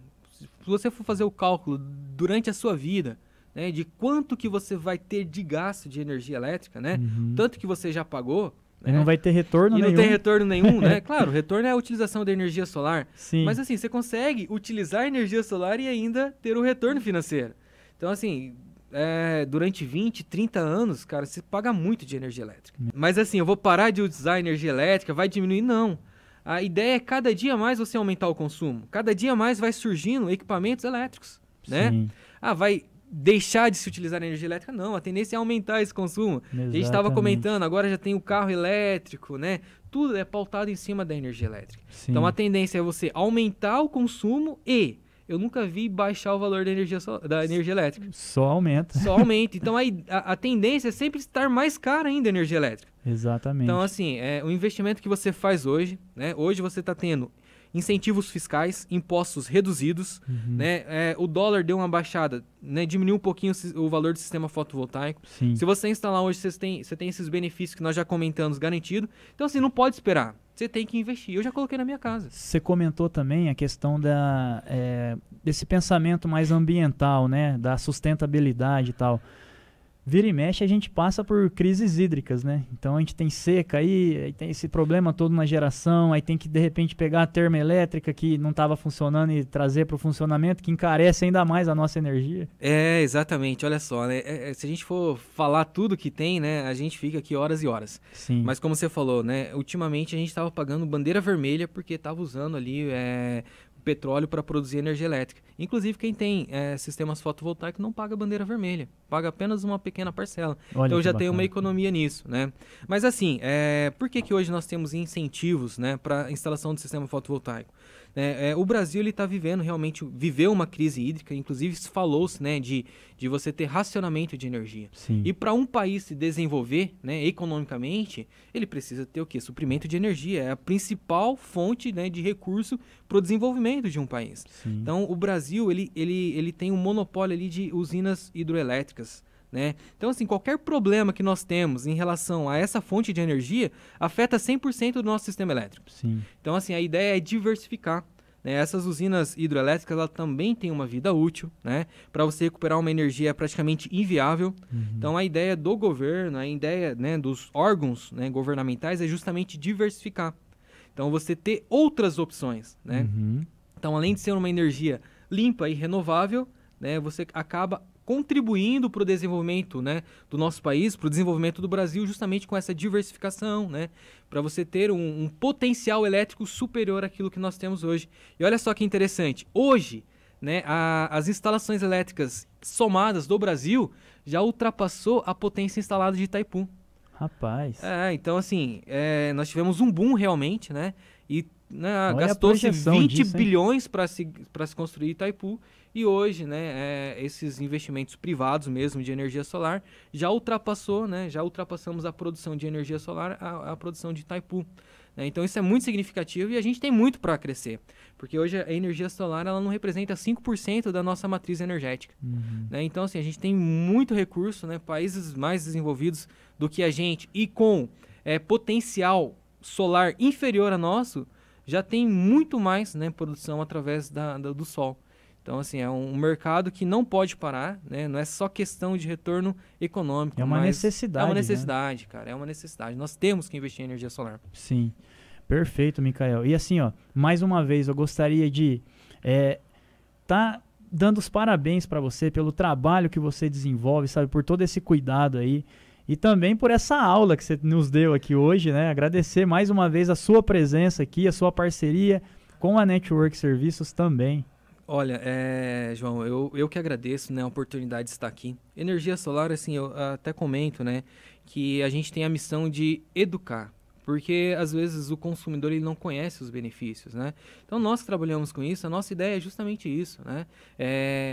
você for fazer o cálculo durante a sua vida, né, de quanto que você vai ter de gasto de energia elétrica, né, tanto que você já pagou, e não vai ter retorno nenhum. E não tem retorno nenhum, né? Claro, o retorno é a utilização da energia solar. Sim. Mas, assim, você consegue utilizar a energia solar e ainda ter o retorno financeiro. Então, assim, durante 20, 30 anos, cara, você paga muito de energia elétrica. Mas, assim, eu vou parar de usar energia elétrica, vai diminuir? Não. A ideia é cada dia mais você aumentar o consumo. Cada dia mais vai surgindo equipamentos elétricos, né? Sim. Vai deixar de se utilizar a energia elétrica? Não, a tendência é aumentar esse consumo. Exatamente. A gente estava comentando, agora já tem o carro elétrico, né? Tudo é pautado em cima da energia elétrica. Sim. Então a tendência é você aumentar o consumo e eu nunca vi baixar o valor da energia elétrica. Só aumenta. Só aumenta. Então a tendência é sempre estar mais cara ainda a energia elétrica. Exatamente. Então, assim, o investimento que você faz hoje, né? Hoje você está tendo incentivos fiscais, impostos reduzidos, né? O dólar deu uma baixada, né? Diminuiu um pouquinho o valor do sistema fotovoltaico. Sim. Se você instalar hoje, você tem esses benefícios que nós já comentamos garantido. Então, assim, não pode esperar. Você tem que investir. Eu já coloquei na minha casa. Você comentou também a questão desse pensamento mais ambiental, né? Da sustentabilidade e tal. Vira e mexe, a gente passa por crises hídricas, né? Então a gente tem seca aí tem esse problema todo na geração, aí tem que de repente pegar a termoelétrica que não estava funcionando e trazer para o funcionamento, que encarece ainda mais a nossa energia. Exatamente, olha só, né? Se a gente for falar tudo que tem, né? A gente fica aqui horas e horas. Sim. Mas como você falou, né? Ultimamente a gente estava pagando bandeira vermelha porque estava usando ali petróleo para produzir energia elétrica. Inclusive, quem tem sistemas fotovoltaicos não paga bandeira vermelha, paga apenas uma pequena parcela. Olha, então já bacana. tem uma economia nisso, né? Mas assim, por que hoje nós temos incentivos, né, para instalação do sistema fotovoltaico? O Brasil ele está viveu uma crise hídrica, inclusive falou-se, né, de você ter racionamento de energia. Sim. E para um país se desenvolver, né, economicamente, ele precisa ter o quê? Suprimento de energia. É a principal fonte, né, de recurso para o desenvolvimento de um país. Sim. Então, o Brasil ele tem um monopólio ali de usinas hidroelétricas, né? Então, assim, qualquer problema que nós temos em relação a essa fonte de energia afeta 100% do nosso sistema elétrico. Sim. Então, assim, a ideia é diversificar, né? Essas usinas hidroelétricas ela também têm uma vida útil, né? Para você recuperar uma energia é praticamente inviável. Então, a ideia do governo, a ideia, né, dos órgãos, né, governamentais é justamente diversificar. Então, você ter outras opções, né? Então, além de ser uma energia limpa e renovável, né, você acaba contribuindo para o desenvolvimento, né, do nosso país, para o desenvolvimento do Brasil, justamente com essa diversificação, né, para você ter um potencial elétrico superior àquilo que nós temos hoje. E olha só que interessante, hoje, né, as instalações elétricas somadas do Brasil já ultrapassou a potência instalada de Itaipu. Rapaz. Então assim, nós tivemos um boom realmente, né, e gastou-se 20 bilhões para se construir Itaipu. E hoje, né, esses investimentos privados mesmo de energia solar já ultrapassamos a produção de energia solar, a produção de Itaipu. Né? Então isso é muito significativo e a gente tem muito para crescer, porque hoje a energia solar ela não representa 5% da nossa matriz energética. Né? Então assim, a gente tem muito recurso, né, países mais desenvolvidos do que a gente e com potencial solar inferior a nosso, já tem muito mais, né, produção através do sol. Então, assim, é um mercado que não pode parar, né? Não é só questão de retorno econômico, É uma mas necessidade. é uma né? necessidade, cara, é uma necessidade. Nós temos que investir em energia solar. Sim, perfeito, Micael. E assim, ó, mais uma vez, eu gostaria de tá dando os parabéns para você pelo trabalho que você desenvolve, sabe, por todo esse cuidado aí. E também por essa aula que você nos deu aqui hoje, né? Agradecer mais uma vez a sua presença aqui, a sua parceria com a Network Serviços também. Olha, João, eu que agradeço, né, a oportunidade de estar aqui. Energia solar, assim, eu até comento, né, que a gente tem a missão de educar, porque às vezes o consumidor ele não conhece os benefícios, né? Então nós que trabalhamos com isso, a nossa ideia é justamente isso, né?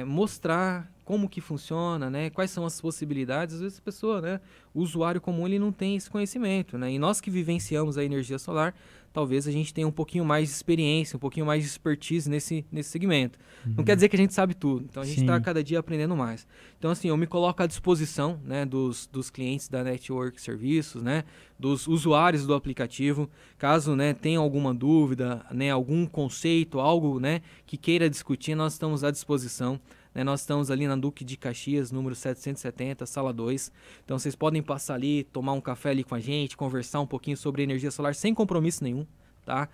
Mostrar como que funciona, né? Quais são as possibilidades. Às vezes a pessoa, né, o usuário comum, ele não tem esse conhecimento, né? E nós que vivenciamos a energia solar, talvez a gente tenha um pouquinho mais de experiência, um pouquinho mais de expertise nesse segmento. Não quer dizer que a gente sabe tudo, então a gente está cada dia aprendendo mais. Então, assim, eu me coloco à disposição, né, dos clientes da Network Serviços, né, dos usuários do aplicativo, caso, né, tenha alguma dúvida, né, algum conceito, algo, né, que queira discutir, nós estamos à disposição. Nós estamos ali na Duque de Caxias, número 770, sala 2. Então vocês podem passar ali, tomar um café ali com a gente, conversar um pouquinho sobre energia solar sem compromisso nenhum. Tá?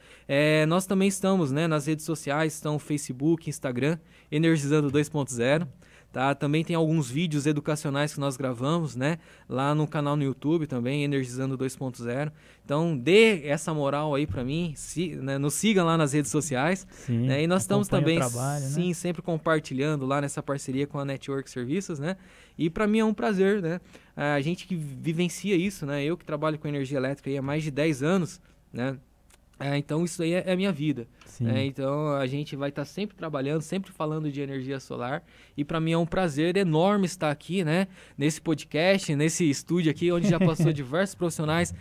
Nós também estamos, né, nas redes sociais, estão Facebook, Instagram, Energizando 2.0. Tá? Também tem alguns vídeos educacionais que nós gravamos, né, lá no canal no YouTube também, Energizando 2.0. Então, dê essa moral aí para mim, né, nos siga lá nas redes sociais. Sim, né, e nós estamos também, trabalho, sim, né? sempre compartilhando lá nessa parceria com a Network Serviços, né? E para mim é um prazer, né? A gente que vivencia isso, né? Eu que trabalho com energia elétrica aí há mais de 10 anos, né? Então isso aí é a minha vida. Então a gente vai estar sempre trabalhando, sempre falando de energia solar. E para mim é um prazer enorme estar aqui, né, nesse podcast, nesse estúdio aqui, onde já passou diversos profissionais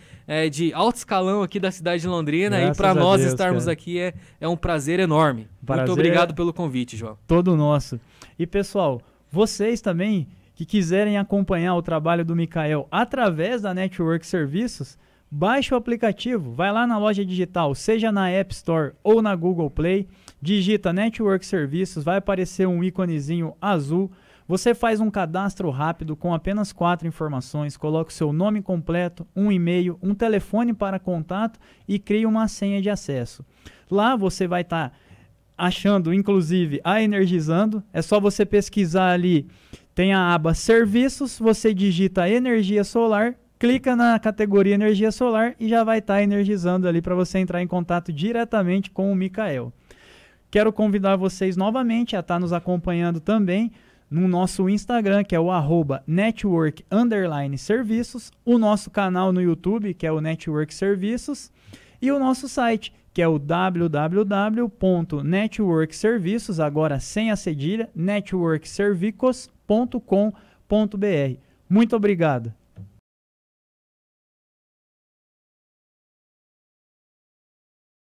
de alto escalão aqui da cidade de Londrina. Graças e para nós Deus, estarmos cara. aqui é um prazer enorme. Muito obrigado pelo convite, João. Todo nosso. E pessoal, vocês também que quiserem acompanhar o trabalho do Micael através da Network Serviços, baixe o aplicativo, vai lá na loja digital, seja na App Store ou na Google Play, digita Network Serviços, vai aparecer um íconezinho azul, você faz um cadastro rápido com apenas 4 informações, coloca o seu nome completo, um e-mail, um telefone para contato e cria uma senha de acesso. Lá você vai estar achando, inclusive, a Energizando, é só você pesquisar ali, tem a aba Serviços, você digita Energia Solar, clica na categoria Energia Solar e já vai estar energizando ali para você entrar em contato diretamente com o Micael. Quero convidar vocês novamente a estar nos acompanhando também no nosso Instagram, que é o @network_serviços, o nosso canal no YouTube, que é o Network Serviços, e o nosso site, que é o www.networkserviços, agora sem a cedilha, networkservicos.com.br. Muito obrigado.